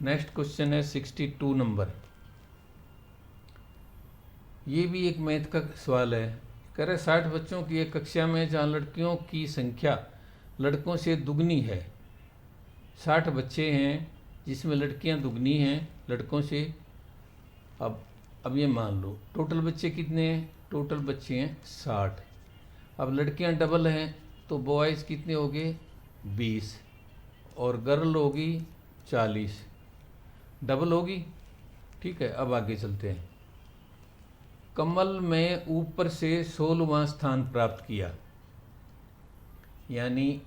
Speaker 1: नेक्स्ट क्वेश्चन है 62 नंबर। ये भी एक मैथ का सवाल है। कह रहे 60 बच्चों की एक कक्षा में जहाँ लड़कियों की संख्या लड़कों से दुगनी है। 60 बच्चे हैं जिसमें लड़कियां दुगनी हैं लड़कों से। अब ये मान लो टोटल बच्चे कितने हैं? टोटल बच्चे हैं 60। अब लड़कियां डबल हैं तो बॉयज़ कितने हो गए? 20 और गर्ल होगी 40। डबल होगी, ठीक है। अब आगे चलते हैं। कमल में ऊपर से 16वां स्थान प्राप्त किया, यानी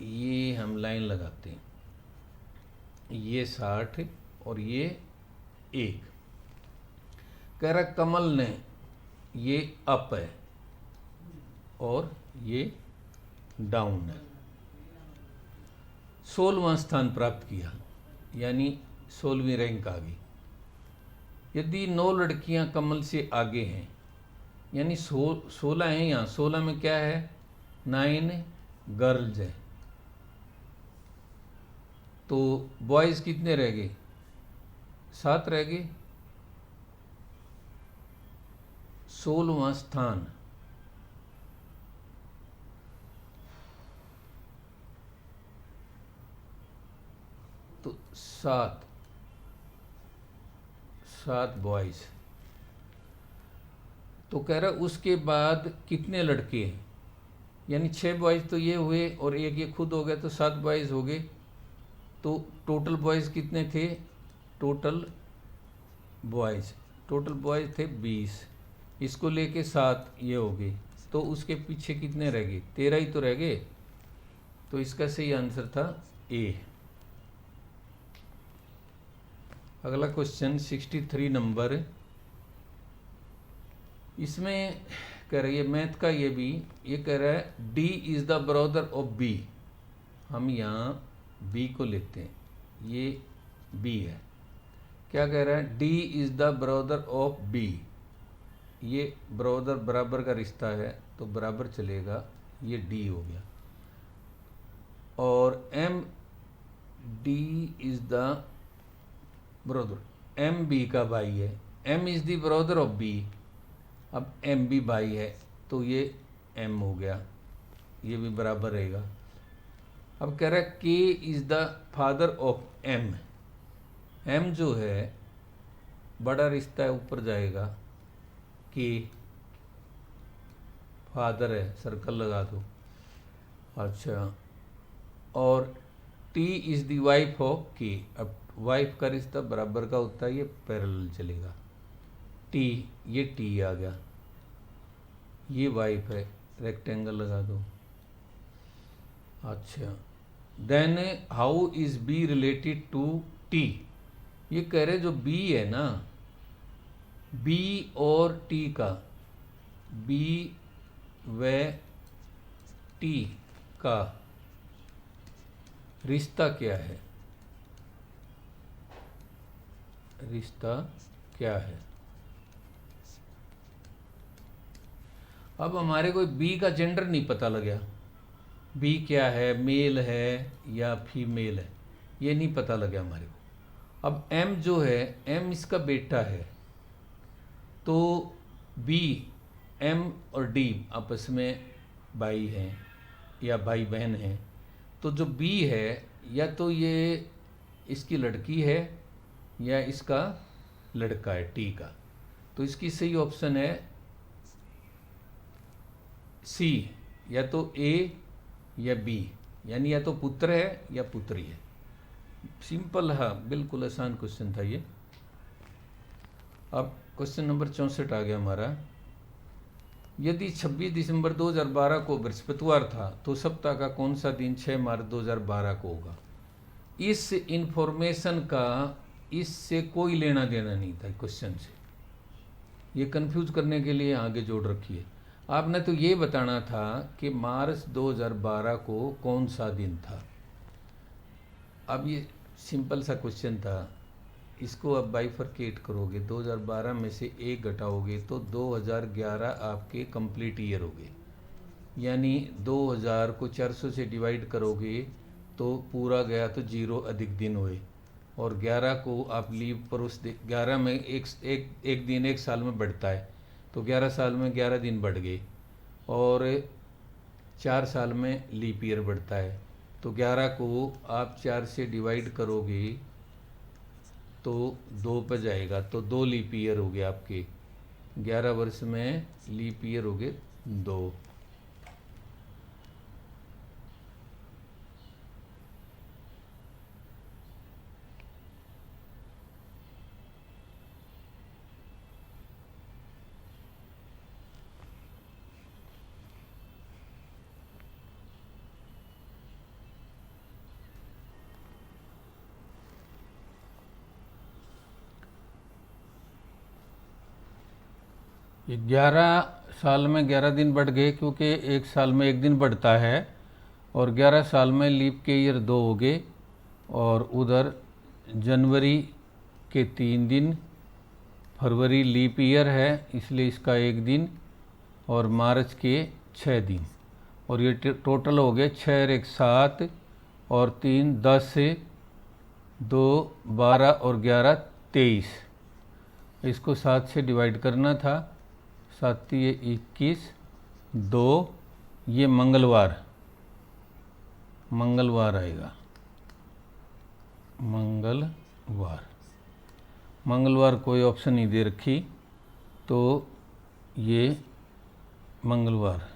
Speaker 1: ये हम लाइन लगाते हैं, ये 60 और ये 1। कह रहा कमल ने, ये अप है और ये डाउन है, 16वां स्थान प्राप्त किया यानी 16वीं रैंक आ गई। यदि 9 लड़कियां कमल से आगे हैं यानी 16 हैं, यहाँ 16 में क्या है? 9 गर्ल्स है, तो बॉयज़ कितने रह गए? 7 रह गए। 16वां स्थान तो 7 बॉयज़। तो कह रहा उसके बाद कितने लड़के हैं? यानी 6 बॉयज़ तो ये हुए और एक ये खुद हो गया, तो 7 बॉयज़ हो गए। तो टोटल बॉयज़ कितने थे? टोटल बॉयज़ थे 20। इसको लेके 7 ये हो गए, तो उसके पीछे कितने रह गए? 13 ही तो रह गए। तो इसका सही आंसर था ए। अगला क्वेश्चन 63 नंबर। इसमें कह रही है मैथ का, ये कह रहा है D is the brother of B. हम यहाँ बी को लेते हैं, ये बी है। क्या कह रहा है? D is the brother of B. ये ब्रदर बराबर का रिश्ता है तो बराबर चलेगा, ये डी हो गया। और M D is the brother, M B का भाई है। M is the brother of B. अब एम भी भाई है तो ये एम हो गया, ये भी बराबर रहेगा। अब कह रहा है K is the father of M. M जो है बड़ा रिश्ता है, ऊपर जाएगा, के फादर है, सर्कल लगा दो। अच्छा, और T is the wife of के। अब वाइफ का रिश्ता बराबर का होता है, ये पैरेलल चलेगा। टी, ये टी आ गया, ये वाइफ है, रेक्टेंगल लगा दो। अच्छा, then how is B related to T. ये कह रहे जो बी है ना, बी और टी का, बी व टी का रिश्ता क्या है? रिश्ता क्या है? अब हमारे को बी का जेंडर नहीं पता लगा, बी क्या है, मेल है या फीमेल है, ये नहीं पता लगा हमारे को। अब एम जो है, एम इसका बेटा है, तो बी, एम और डी आपस में भाई हैं या भाई बहन हैं। तो जो बी है, या तो ये इसकी लड़की है या इसका लड़का है, टी का। तो इसकी सही ऑप्शन है सी, या तो ए या बी, यानी या तो पुत्र है या पुत्री है। सिंपल, हाँ बिल्कुल आसान क्वेश्चन था ये। अब क्वेश्चन नंबर 64 आ गया हमारा। यदि 26 दिसंबर 2012 को बृहस्पतिवार था तो सप्ताह का कौन सा दिन 6 मार्च 2012 को होगा? इस इंफॉर्मेशन का इससे कोई लेना देना नहीं था क्वेश्चन से, ये कंफ्यूज करने के लिए आगे जोड़ रखी है। आपने तो ये बताना था कि मार्च 2012 को कौन सा दिन था। अब ये सिंपल सा क्वेश्चन था, इसको अब बाइफरकेट करोगे, 2012 में से एक घटाओगे तो 2011 आपके कंप्लीट ईयर हो गए, यानी 2000 को 400 से डिवाइड करोगे तो पूरा गया तो 0 अधिक दिन हुए, और 11 को आप लीव पर उस 11 में एक दिन एक साल में बढ़ता है, तो 11 साल में 11 दिन बढ़ गए, और 4 साल में लीप ईयर बढ़ता है, तो 11 को आप 4 से डिवाइड करोगे तो 2 पर जाएगा, तो 2 लीप ईयर हो गए आपके, 11 वर्ष में लीप ईयर हो गए 2। ये 11 साल में 11 दिन बढ़ गए, क्योंकि एक साल में एक दिन बढ़ता है, और 11 साल में लीप के ईयर 2 हो गए, और उधर जनवरी के 3 दिन, फरवरी लीप ईयर है इसलिए इसका 1 दिन, और मार्च के 6 दिन, और ये टोटल हो गए 6 और 1 7 और 3 10, 2 12 और 11 23। इसको 7 से डिवाइड करना था, 7 ये 21, 2, ये मंगलवार आएगा, मंगलवार कोई ऑप्शन नहीं दे रखी, तो ये मंगलवार।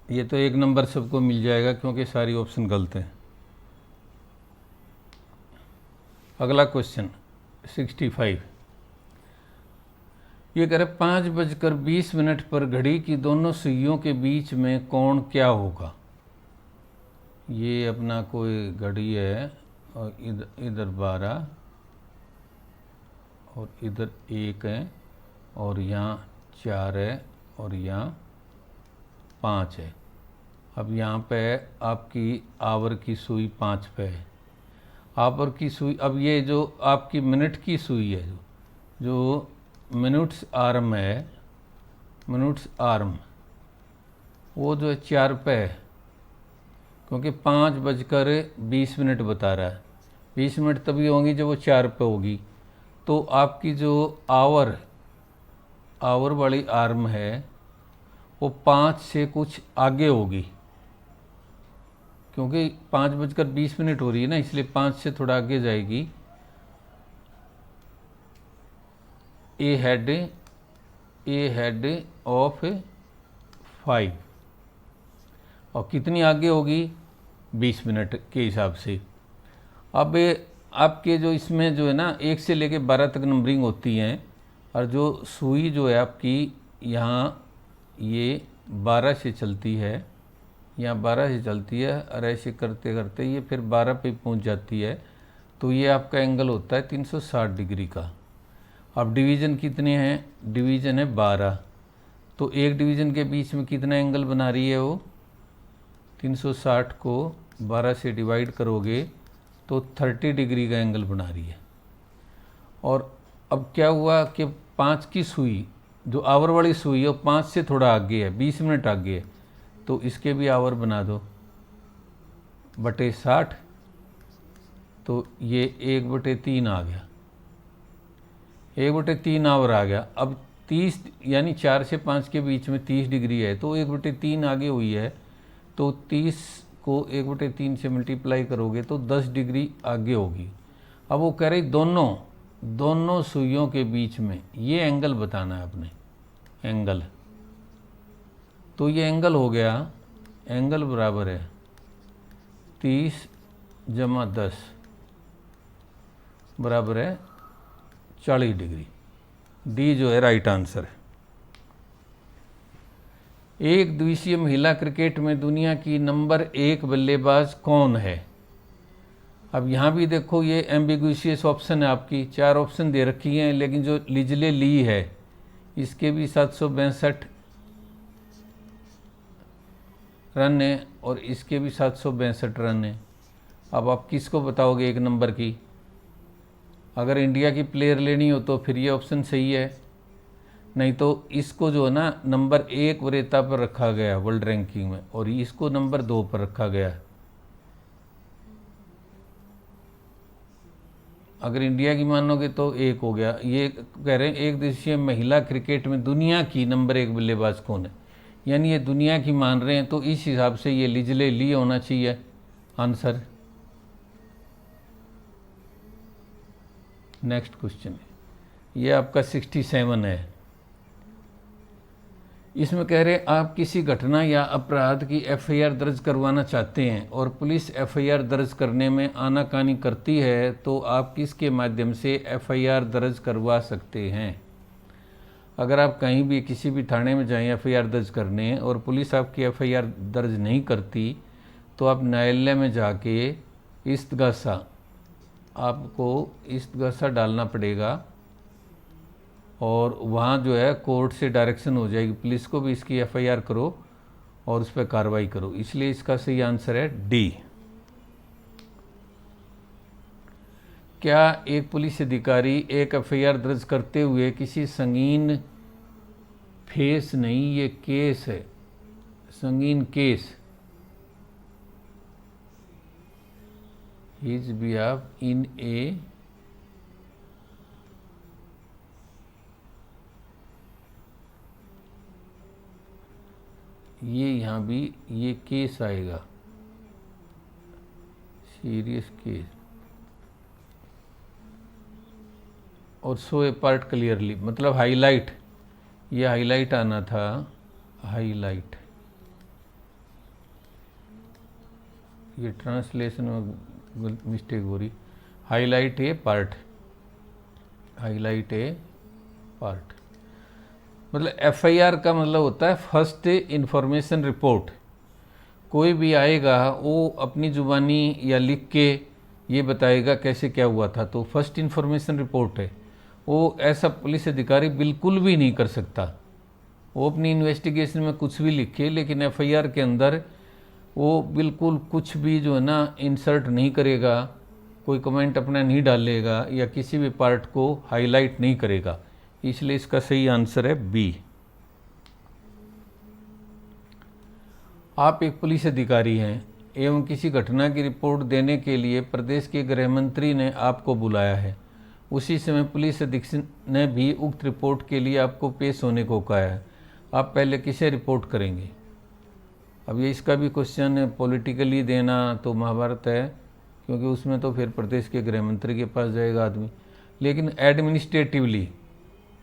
Speaker 1: ये तो 1 नंबर सबको मिल जाएगा क्योंकि सारी ऑप्शन गलत हैं। अगला क्वेश्चन 65, ये कह रहे 5:20 पर घड़ी की दोनों सुइयों के बीच में कोण क्या होगा। ये अपना कोई घड़ी है, और इधर 12 और इधर 1 है, और यहाँ 4 है, और यहाँ 5 है। अब यहाँ पे आपकी आवर की सुई 5 पे है, आवर की सुई, अब ये जो आपकी मिनट की सुई है, जो मिनट्स आर्म है, मिनट्स आर्म, वो जो है 4 पे है, क्योंकि 5:20 बता रहा है। 20 मिनट तभी होंगी जब वो 4 पे होगी, तो आपकी जो आवर वाली आर्म है वो 5 से कुछ आगे होगी, क्योंकि 5:20 हो रही है ना, इसलिए 5 से थोड़ा आगे जाएगी। ए हेड ऑफ 5, और कितनी आगे होगी 20 मिनट के हिसाब से। अब आपके जो इसमें जो है ना 1 से लेके 12 तक नंबरिंग होती हैं, और जो सुई जो है आपकी यहाँ ये 12 से चलती है, यहाँ 12 से चलती है, और ऐसे करते करते ये फिर 12 पे पहुँच जाती है, तो ये आपका एंगल होता है 360 डिग्री का। अब डिवीज़न कितने हैं, डिवीज़न है 12, तो एक डिवीज़न के बीच में कितना एंगल बना रही है वो, 360 को 12 से डिवाइड करोगे तो 30 डिग्री का एंगल बना रही है। और अब क्या हुआ कि 5 की सुई, जो आवर वाली सुई है, वो 5 से थोड़ा आगे है, 20 मिनट आगे है, तो इसके भी आवर बना दो बटे 60, तो ये 1/3 आ गया, 1/3 आवर आ गया। अब 30 यानी 4 से 5 के बीच में 30 डिग्री है, तो 1/3 आगे हुई है, तो 30 को 1/3 से मल्टीप्लाई करोगे तो 10 डिग्री आगे होगी। अब वो कह रही दोनों सुइयों के बीच में ये एंगल बताना है अपने, एंगल, तो ये एंगल हो गया, एंगल बराबर है 30 + 10 बराबर है 40 डिग्री। डी जो है राइट आंसर है। एक दिवसीय महिला क्रिकेट में दुनिया की नंबर 1 बल्लेबाज कौन है। अब यहाँ भी देखो ये एम्बिगुइशियस ऑप्शन है आपकी, 4 ऑप्शन दे रखी हैं, लेकिन जो लिजले ली है इसके भी 762 रन है और इसके भी 762 रन है। अब आप किसको बताओगे 1 नंबर की? अगर इंडिया की प्लेयर लेनी हो तो फिर ये ऑप्शन सही है, नहीं तो इसको जो है ना नंबर 1 वरीयता पर रखा गया वर्ल्ड रैंकिंग में और इसको नंबर 2 पर रखा गया। अगर इंडिया की मानोगे तो 1 हो गया। ये कह रहे हैं एक दिवसीय महिला क्रिकेट में दुनिया की नंबर 1 बल्लेबाज कौन है, यानी ये दुनिया की मान रहे हैं, तो इस हिसाब से ये लिजले ली होना चाहिए आंसर। नेक्स्ट क्वेश्चन है, ये आपका 67 है। इसमें कह रहे हैं आप किसी घटना या अपराध की एफआईआर दर्ज करवाना चाहते हैं और पुलिस एफआईआर दर्ज करने में आनाकानी करती है, तो आप किसके माध्यम से एफआईआर दर्ज करवा सकते हैं? अगर आप कहीं भी किसी भी थाने में जाएं एफआईआर दर्ज करने और पुलिस आपकी एफआईआर दर्ज नहीं करती, तो आप न्यायालय में जाके इस्तगासा, आपको इस्तगासा डालना पड़ेगा और वहाँ जो है कोर्ट से डायरेक्शन हो जाएगी पुलिस को भी इसकी एफआईआर करो और उस पर कार्रवाई करो। इसलिए इसका सही आंसर है डी। क्या एक पुलिस अधिकारी एक एफआईआर दर्ज करते हुए किसी संगीन फेस नहीं, ये केस है, संगीन केस, हिज बिहाफ इन ए ये यहाँ भी ये केस आएगा, सीरियस केस, और शो ए पार्ट क्लियरली, मतलब हाईलाइट, ये हाईलाइट आना था, हाईलाइट, ये ट्रांसलेशन में मिस्टेक हो रही, हाईलाइट ए पार्ट, हाईलाइट ए पार्ट, मतलब एफआईआर का मतलब होता है फर्स्ट इंफॉर्मेशन रिपोर्ट। कोई भी आएगा वो अपनी जुबानी या लिख के ये बताएगा कैसे क्या हुआ था, तो फर्स्ट इंफॉर्मेशन रिपोर्ट है। वो ऐसा पुलिस अधिकारी बिल्कुल भी नहीं कर सकता, वो अपनी इन्वेस्टिगेशन में कुछ भी लिखे, लेकिन एफआईआर के अंदर वो बिल्कुल कुछ भी जो है ना इंसर्ट नहीं करेगा, कोई कमेंट अपना नहीं डालेगा या किसी भी पार्ट को हाईलाइट नहीं करेगा। इसलिए इसका सही आंसर है बी। आप एक पुलिस अधिकारी हैं एवं किसी घटना की रिपोर्ट देने के लिए प्रदेश के गृह मंत्री ने आपको बुलाया है। उसी समय पुलिस अधीक्षक ने भी उक्त रिपोर्ट के लिए आपको पेश होने को कहा है। आप पहले किसे रिपोर्ट करेंगे? अब ये इसका भी क्वेश्चन है, पॉलिटिकली देना तो महाभारत है, क्योंकि उसमें तो फिर प्रदेश के गृह मंत्री के पास जाएगा आदमी, लेकिन एडमिनिस्ट्रेटिवली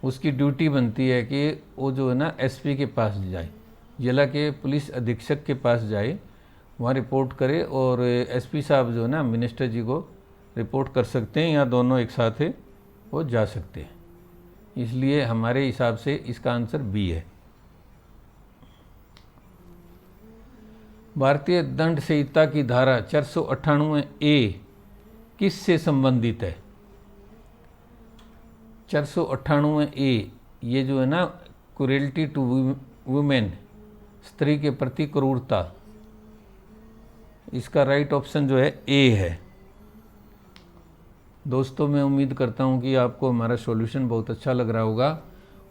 Speaker 1: उसकी ड्यूटी बनती है कि वो जो है ना एसपी के पास जाए, जिला के पुलिस अधीक्षक के पास जाए, वहाँ रिपोर्ट करे, और एसपी साहब जो है ना मिनिस्टर जी को रिपोर्ट कर सकते हैं या दोनों एक साथ वो जा सकते हैं। इसलिए हमारे हिसाब से इसका आंसर बी है। भारतीय दंड संहिता की धारा 498A किस से संबंधित है? 498A ये जो है ना क्रूरल्टी टू वुमेन, स्त्री के प्रति क्रूरता, इसका राइट ऑप्शन जो है ए है। दोस्तों मैं उम्मीद करता हूँ कि आपको हमारा सॉल्यूशन बहुत अच्छा लग रहा होगा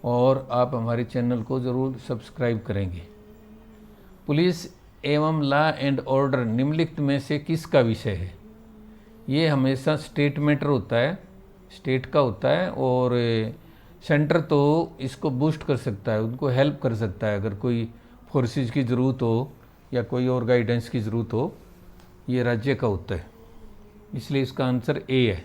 Speaker 1: और आप हमारे चैनल को ज़रूर सब्सक्राइब करेंगे। पुलिस एवं लॉ एंड ऑर्डर निम्नलिखित में से किसका विषय है? ये हमेशा स्टेट मैटर होता है, स्टेट का होता है, और सेंटर तो इसको बूस्ट कर सकता है, उनको हेल्प कर सकता है अगर कोई फोर्सेस की ज़रूरत हो या कोई और गाइडेंस की ज़रूरत हो, ये राज्य का होता है। इसलिए इसका आंसर ए है।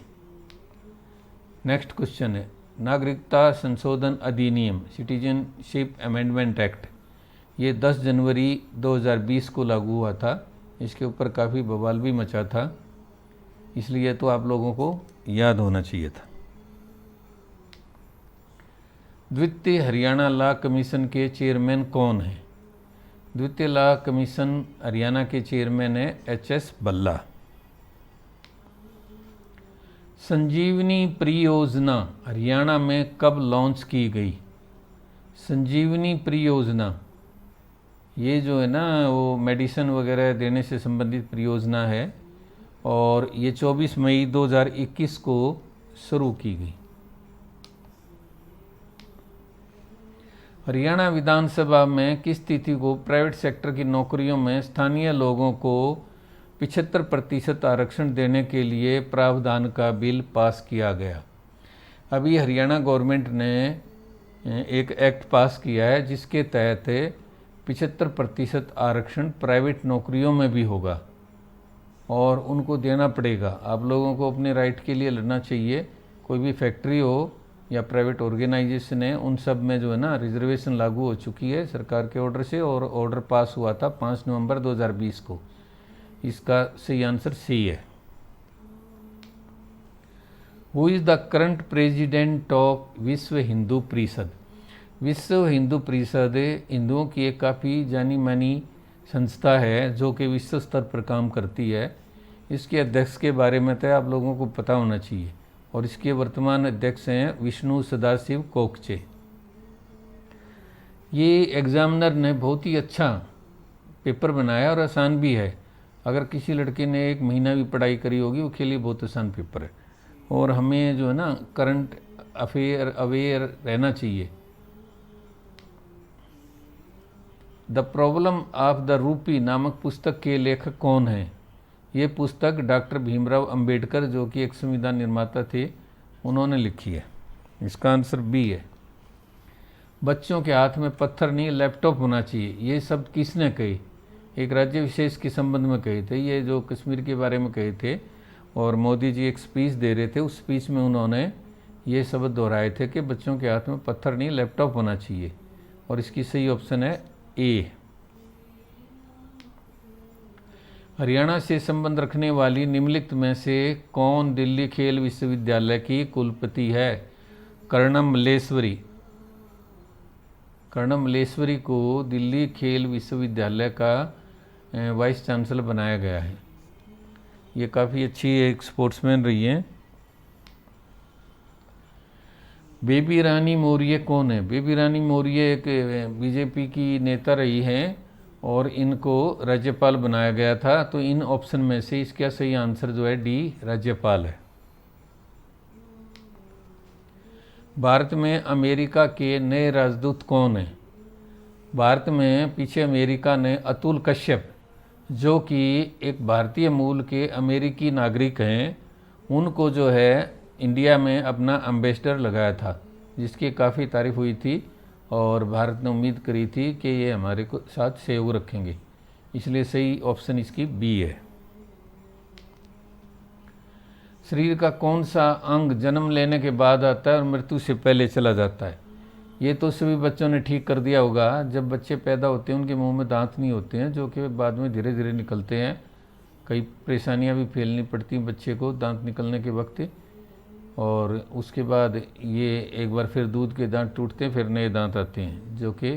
Speaker 1: नेक्स्ट क्वेश्चन है, नागरिकता संशोधन अधिनियम सिटीजनशिप अमेंडमेंट एक्ट ये 10 जनवरी 2020 को लागू हुआ था। इसके ऊपर काफ़ी बवाल भी मचा था, इसलिए तो आप लोगों को याद होना चाहिए था। द्वितीय हरियाणा लॉ कमीशन के चेयरमैन कौन हैं? द्वितीय लॉ कमीशन हरियाणा के चेयरमैन है HS बल्ला। संजीवनी परियोजना हरियाणा में कब लॉन्च की गई? संजीवनी परियोजना ये जो है ना वो मेडिसिन वगैरह देने से संबंधित परियोजना है और ये 24 मई 2021 को शुरू की गई। हरियाणा विधानसभा में किस तिथि को प्राइवेट सेक्टर की नौकरियों में स्थानीय लोगों को 75% आरक्षण देने के लिए प्रावधान का बिल पास किया गया? अभी हरियाणा गवर्नमेंट ने एक एक्ट पास किया है जिसके तहत 75% आरक्षण प्राइवेट नौकरियों में भी होगा और उनको देना पड़ेगा। आप लोगों को अपने राइट के लिए लड़ना चाहिए। कोई भी फैक्ट्री हो या प्राइवेट ऑर्गेनाइजेशन है, उन सब में जो है ना रिजर्वेशन लागू हो चुकी है सरकार के ऑर्डर से, और ऑर्डर पास हुआ था 5 नवंबर 2020 को। इसका सही आंसर सी है। Who is the current president of विश्व हिंदू परिषद? विश्व हिंदू परिषद हिंदुओं की एक काफ़ी जानी मानी संस्था है जो कि विश्व स्तर पर काम करती है। इसके अध्यक्ष के बारे में तो आप लोगों को पता होना चाहिए, और इसके वर्तमान अध्यक्ष हैं विष्णु सदाशिव कोकचे। ये एग्जामिनर ने बहुत ही अच्छा पेपर बनाया और आसान भी है। अगर किसी लड़के ने 1 महीना भी पढ़ाई करी होगी उसके लिए बहुत आसान पेपर है, और हमें जो है ना करंट अफेयर अवेयर रहना चाहिए। The problem of the rupee नामक पुस्तक के लेखक कौन हैं? ये पुस्तक डॉक्टर भीमराव अंबेडकर जो कि एक संविधान निर्माता थे, उन्होंने लिखी है। इसका आंसर बी है। बच्चों के हाथ में पत्थर नहीं लैपटॉप होना चाहिए, ये शब्द किसने कही? एक राज्य विशेष के संबंध में कहे थे, ये जो कश्मीर के बारे में कहे थे, और मोदी जी एक स्पीच दे रहे थे, उस स्पीच में उन्होंने ये शब्द दोहराए थे कि बच्चों के हाथ में पत्थर नहीं लैपटॉप होना चाहिए, और इसकी सही ऑप्शन है ए। हरियाणा से संबंध रखने वाली निम्नलिखित में से कौन दिल्ली खेल विश्वविद्यालय की कुलपति है? कर्णम मल्लेश्वरी। कर्णम मल्लेश्वरी को दिल्ली खेल विश्वविद्यालय का वाइस चांसलर बनाया गया है। ये काफ़ी अच्छी एक स्पोर्ट्समैन रही हैं। बेबी रानी मौर्य कौन है? बेबी रानी मौर्य एक बीजेपी की नेता रही हैं और इनको राज्यपाल बनाया गया था। तो इन ऑप्शन में से इसका सही आंसर जो है डी राज्यपाल है। भारत में अमेरिका के नए राजदूत कौन हैं? भारत में पीछे अमेरिका ने अतुल कश्यप, जो कि एक भारतीय मूल के अमेरिकी नागरिक हैं, उनको जो है इंडिया में अपना एम्बेसडर लगाया था, जिसकी काफ़ी तारीफ हुई थी और भारत ने उम्मीद करी थी कि ये हमारे को साथ सहयोग रखेंगे। इसलिए सही ऑप्शन इसकी बी है। शरीर का कौन सा अंग जन्म लेने के बाद आता है और मृत्यु से पहले चला जाता है? ये तो सभी बच्चों ने ठीक कर दिया होगा। जब बच्चे पैदा होते हैं उनके मुंह में दांत नहीं होते हैं, जो कि बाद में धीरे धीरे निकलते हैं। कई परेशानियां भी झेलनी पड़ती हैं बच्चे को दांत निकलने के वक्त, और उसके बाद ये एक बार फिर दूध के दांत टूटते हैं, फिर नए दांत आते हैं जो कि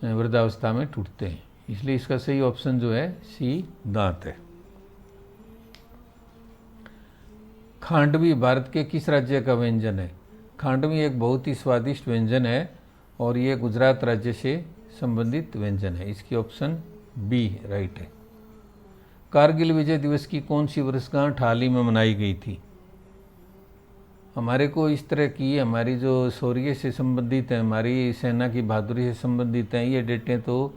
Speaker 1: वृद्धावस्था में टूटते हैं। इसलिए इसका सही ऑप्शन जो है सी दांत है। खांडवी भारत के किस राज्य का व्यंजन है? खांडवी एक बहुत ही स्वादिष्ट व्यंजन है और ये गुजरात राज्य से संबंधित व्यंजन है। इसकी ऑप्शन बी राइट है। कारगिल विजय दिवस की कौन सी वर्षगांठ हाल ही में मनाई गई थी? हमारे को इस तरह की हमारी जो शौर्य से संबंधित है, हमारी सेना की बहादुरी से संबंधित हैं, ये डेटें तो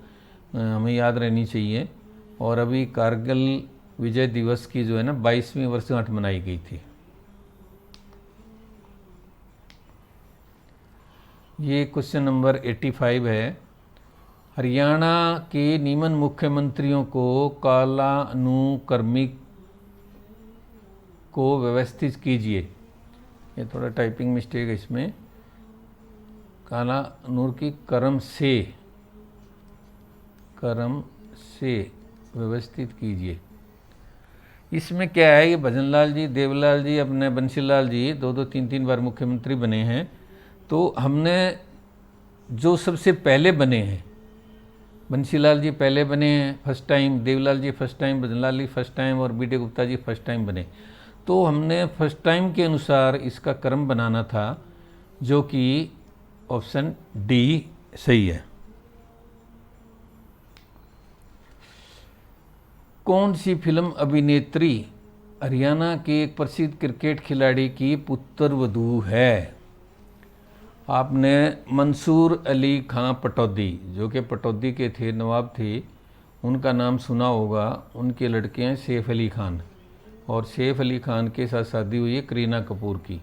Speaker 1: हमें याद रहनी चाहिए। और अभी कारगिल विजय दिवस की जो है ना 22वीं वर्षगांठ मनाई गई थी। ये क्वेश्चन नंबर 85 है। हरियाणा के निम्न मुख्यमंत्रियों को कालानुक्रमिक को व्यवस्थित कीजिए। ये थोड़ा टाइपिंग मिस्टेक है इसमें। कालानुक्रमिक क्रम से व्यवस्थित कीजिए। इसमें क्या है, ये भजनलाल जी, देवलाल जी, अपने बंसीलाल जी 2-2, 3-3 बार मुख्यमंत्री बने हैं। तो हमने जो सबसे पहले बने हैं, बंसीलाल जी पहले बने हैं फर्स्ट टाइम, देवलाल जी फर्स्ट टाइम, भजनलाल जी फर्स्ट टाइम और BD. Gupta ji first time बने। तो हमने फर्स्ट टाइम के अनुसार इसका क्रम बनाना था, जो कि ऑप्शन डी सही है। कौन सी फिल्म अभिनेत्री हरियाणा के एक प्रसिद्ध क्रिकेट खिलाड़ी की पुत्रवधू है? आपने मंसूर अली खां पटौदी, जो कि पटौदी के थे, नवाब थे, उनका नाम सुना होगा। उनके लड़के हैं सैफ अली खान, और सैफ अली खान के साथ शादी हुई है करीना कपूर की,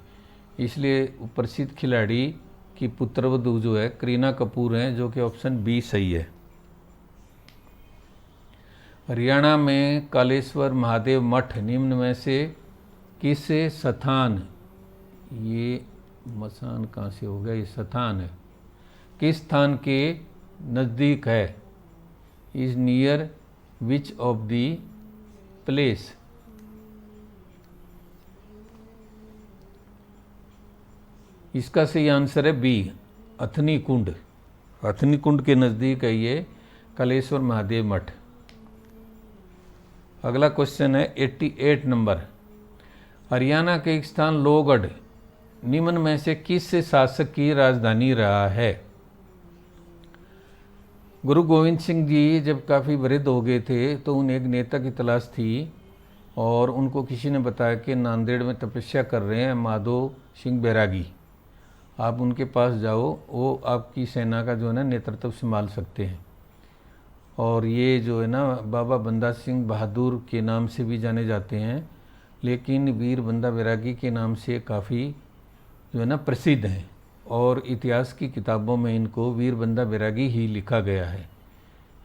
Speaker 1: इसलिए प्रसिद्ध खिलाड़ी की पुत्रवधू जो है करीना कपूर हैं, जो कि ऑप्शन बी सही है। हरियाणा में कालेश्वर महादेव मठ निम्न में से किस स्थान, ये मसान कहाँ से हो गया, ये स्थान है, किस स्थान के नज़दीक है? Is near which of the place? इसका सही आंसर है बी, अथनी कुंड। अथनी कुंड के नज़दीक है ये कालेश्वर महादेव मठ। अगला क्वेश्चन है 88 नंबर। हरियाणा के एक स्थान लोहगढ़ निम्न में से किस शासक की राजधानी रहा है? गुरु गोविंद सिंह जी जब काफ़ी वृद्ध हो गए थे तो उन्हें एक नेता की तलाश थी, और उनको किसी ने बताया कि नांदेड़ में तपस्या कर रहे हैं माधो सिंह बैरागी, आप उनके पास जाओ, वो आपकी सेना का जो है ना नेतृत्व संभाल सकते हैं। और ये जो है ना बाबा बंदा सिंह बहादुर के नाम से भी जाने जाते हैं, लेकिन वीर बंदा बैरागी के नाम से काफ़ी जो है ना प्रसिद्ध हैं, और इतिहास की किताबों में इनको वीर बंदा बैरागी ही लिखा गया है।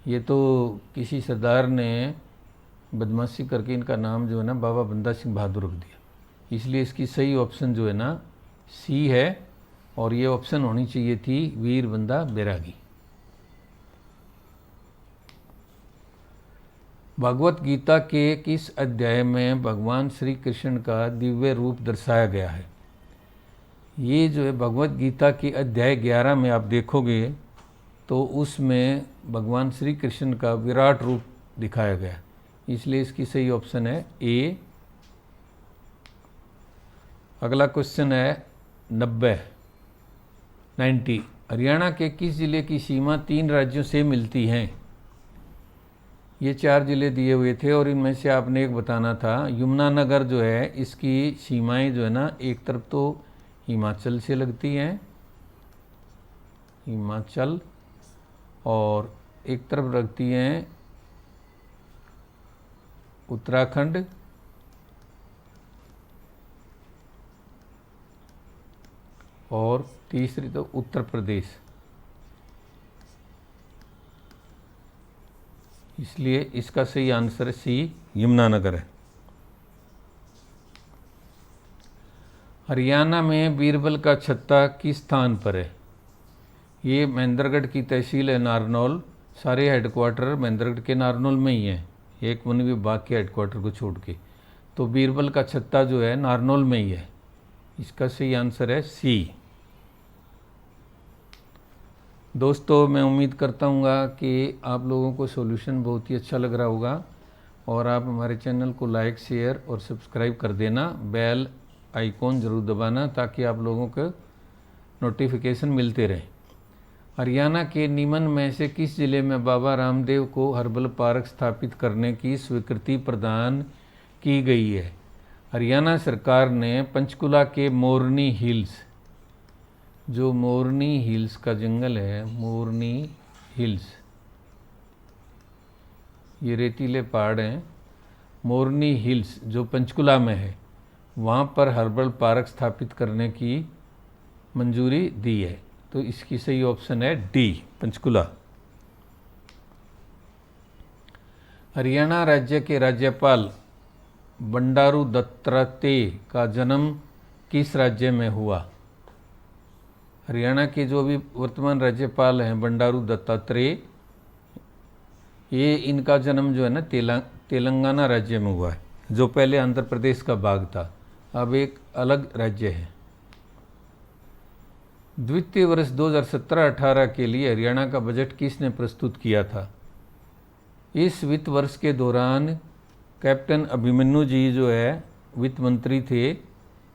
Speaker 1: ये तो किसी सरदार ने बदमाशी करके इनका नाम जो है ना बाबा बंदा सिंह बहादुर रख दिया, इसलिए इसकी सही ऑप्शन जो है ना सी है, और ये ऑप्शन होनी चाहिए थी वीर बंदा बैरागी। भगवत गीता के किस अध्याय में भगवान श्री कृष्ण का दिव्य रूप दर्शाया गया है? ये जो है भगवत गीता के अध्याय 11 में आप देखोगे तो उसमें भगवान श्री कृष्ण का विराट रूप दिखाया गया, इसलिए इसकी सही ऑप्शन है ए। अगला क्वेश्चन है 90। हरियाणा के किस जिले की सीमा 3 राज्यों से मिलती हैं? ये 4 जिले दिए हुए थे, और इनमें से आपने एक बताना था। यमुनानगर जो है इसकी सीमाएं जो है ना एक तरफ तो हिमाचल से लगती हैं, हिमाचल, और एक तरफ लगती हैं उत्तराखंड, और तीसरी तो उत्तर प्रदेश, इसलिए इसका सही आंसर सी यमुनानगर है। हरियाणा में बीरबल का छत्ता किस स्थान पर है? ये महेंद्रगढ़ की तहसील है नारनौल, सारे हेडक्वार्टर महेंद्रगढ़ के नारनौल में ही हैं, एक वन विभाग के हेडक्वार्टर को छोड़ के, तो बीरबल का छत्ता जो है नारनौल में ही है, इसका सही आंसर है सी। दोस्तों मैं उम्मीद करता हूँ कि आप लोगों को सॉल्यूशन बहुत ही अच्छा लग रहा होगा, और आप हमारे चैनल को लाइक, शेयर और सब्सक्राइब कर देना, बेल आइकॉन ज़रूर दबाना ताकि आप लोगों को नोटिफिकेशन मिलते रहे। हरियाणा के निम्न में से किस जिले में बाबा रामदेव को हर्बल पार्क स्थापित करने की स्वीकृति प्रदान की गई है? हरियाणा सरकार ने पंचकुला के मोरनी हिल्स, जो मोरनी हिल्स का जंगल है, मोरनी हिल्स, ये रेतीले पहाड़ हैं, मोरनी हिल्स जो पंचकुला में है, वहाँ पर हर्बल पार्क स्थापित करने की मंजूरी दी है, तो इसकी सही ऑप्शन है डी, पंचकुला। हरियाणा राज्य के राज्यपाल बंडारू दत्तात्रेय का जन्म किस राज्य में हुआ? हरियाणा के जो भी वर्तमान राज्यपाल हैं बंडारू दत्तात्रेय, ये इनका जन्म जो है ना तेलंगाना राज्य में हुआ है, जो पहले आंध्र प्रदेश का भाग था, अब एक अलग राज्य है। द्वितीय वर्ष 2017-18 के लिए हरियाणा का बजट किसने प्रस्तुत किया था? इस वित्त वर्ष के दौरान कैप्टन अभिमन्यु जी जो है वित्त मंत्री थे,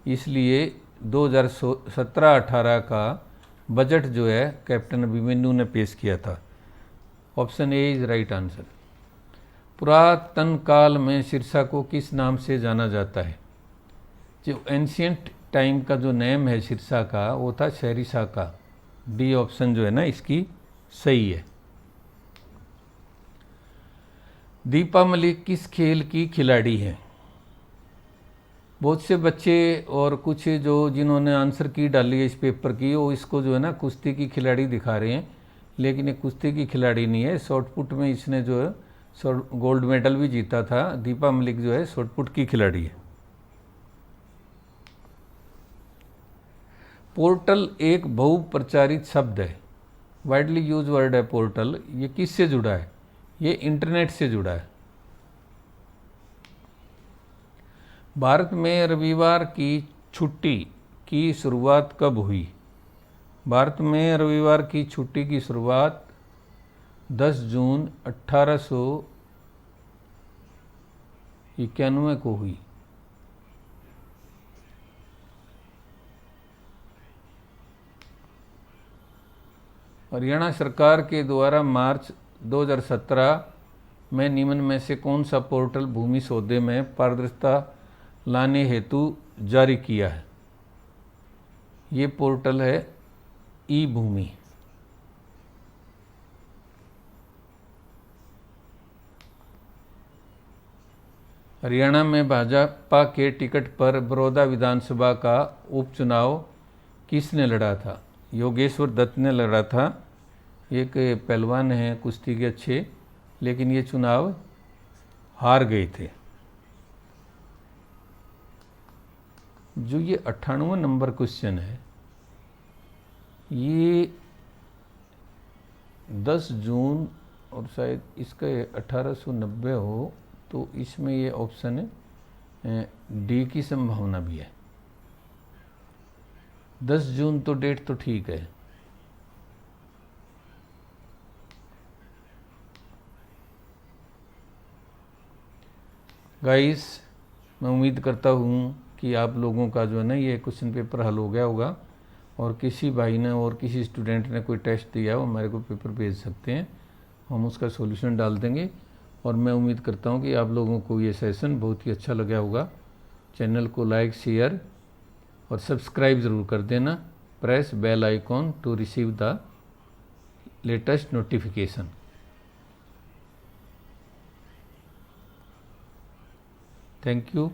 Speaker 1: इसलिए 2017-18 का बजट जो है कैप्टन अभिमन्यु ने पेश किया था। Option A is right answer. पुरातन काल में सिरसा को किस नाम से जाना जाता है? जो एंशियंट टाइम का जो नेम है सिरसा का वो था शहरिसा का। डी ऑप्शन जो है ना इसकी सही है। दीपा मलिक किस खेल की खिलाड़ी हैं? बहुत से बच्चे और कुछ जो जिन्होंने आंसर की डाली है इस पेपर की, वो इसको जो है ना कुश्ती की खिलाड़ी दिखा रहे हैं, लेकिन ये कुश्ती की खिलाड़ी नहीं है। शॉटपुट में इसने जो है गोल्ड मेडल भी जीता था। दीपा मलिक जो है शॉटपुट की खिलाड़ी है। पोर्टल एक बहुप्रचारित शब्द है, वाइडली यूज वर्ड है पोर्टल। ये किससे जुड़ा है? ये इंटरनेट से जुड़ा है। भारत में रविवार की छुट्टी की शुरुआत कब हुई? भारत में रविवार की छुट्टी की शुरुआत 10 जून 1891 को हुई। हरियाणा सरकार के द्वारा मार्च 2017 में निम्न में से कौन सा पोर्टल भूमि सौदे में पारदर्शिता लाने हेतु जारी किया है? ये पोर्टल है ई भूमि। हरियाणा में भाजपा के टिकट पर बड़ौदा विधानसभा का उपचुनाव किसने लड़ा था? योगेश्वर दत्त ने लड़ा था। एक पहलवान हैं कुश्ती के अच्छे, लेकिन ये चुनाव हार गए थे। जो ये 98वां नंबर क्वेश्चन है, ये 10 जून और शायद इसका 1890 हो, तो इसमें ये ऑप्शन है डी की संभावना भी है। 10 जून तो डेट तो ठीक है। गाइस, मैं उम्मीद करता हूँ कि आप लोगों का जो है ना ये क्वेश्चन पेपर हल हो गया होगा, और किसी भाई ने और किसी स्टूडेंट ने कोई टेस्ट दिया है वो मेरे को पेपर भेज सकते हैं, हम उसका सॉल्यूशन डाल देंगे। और मैं उम्मीद करता हूँ कि आप लोगों को ये सेशन बहुत ही अच्छा लगा होगा। चैनल को लाइक, शेयर और सब्सक्राइब ज़रूर कर देना। Press bell icon to receive the latest notification. Thank you.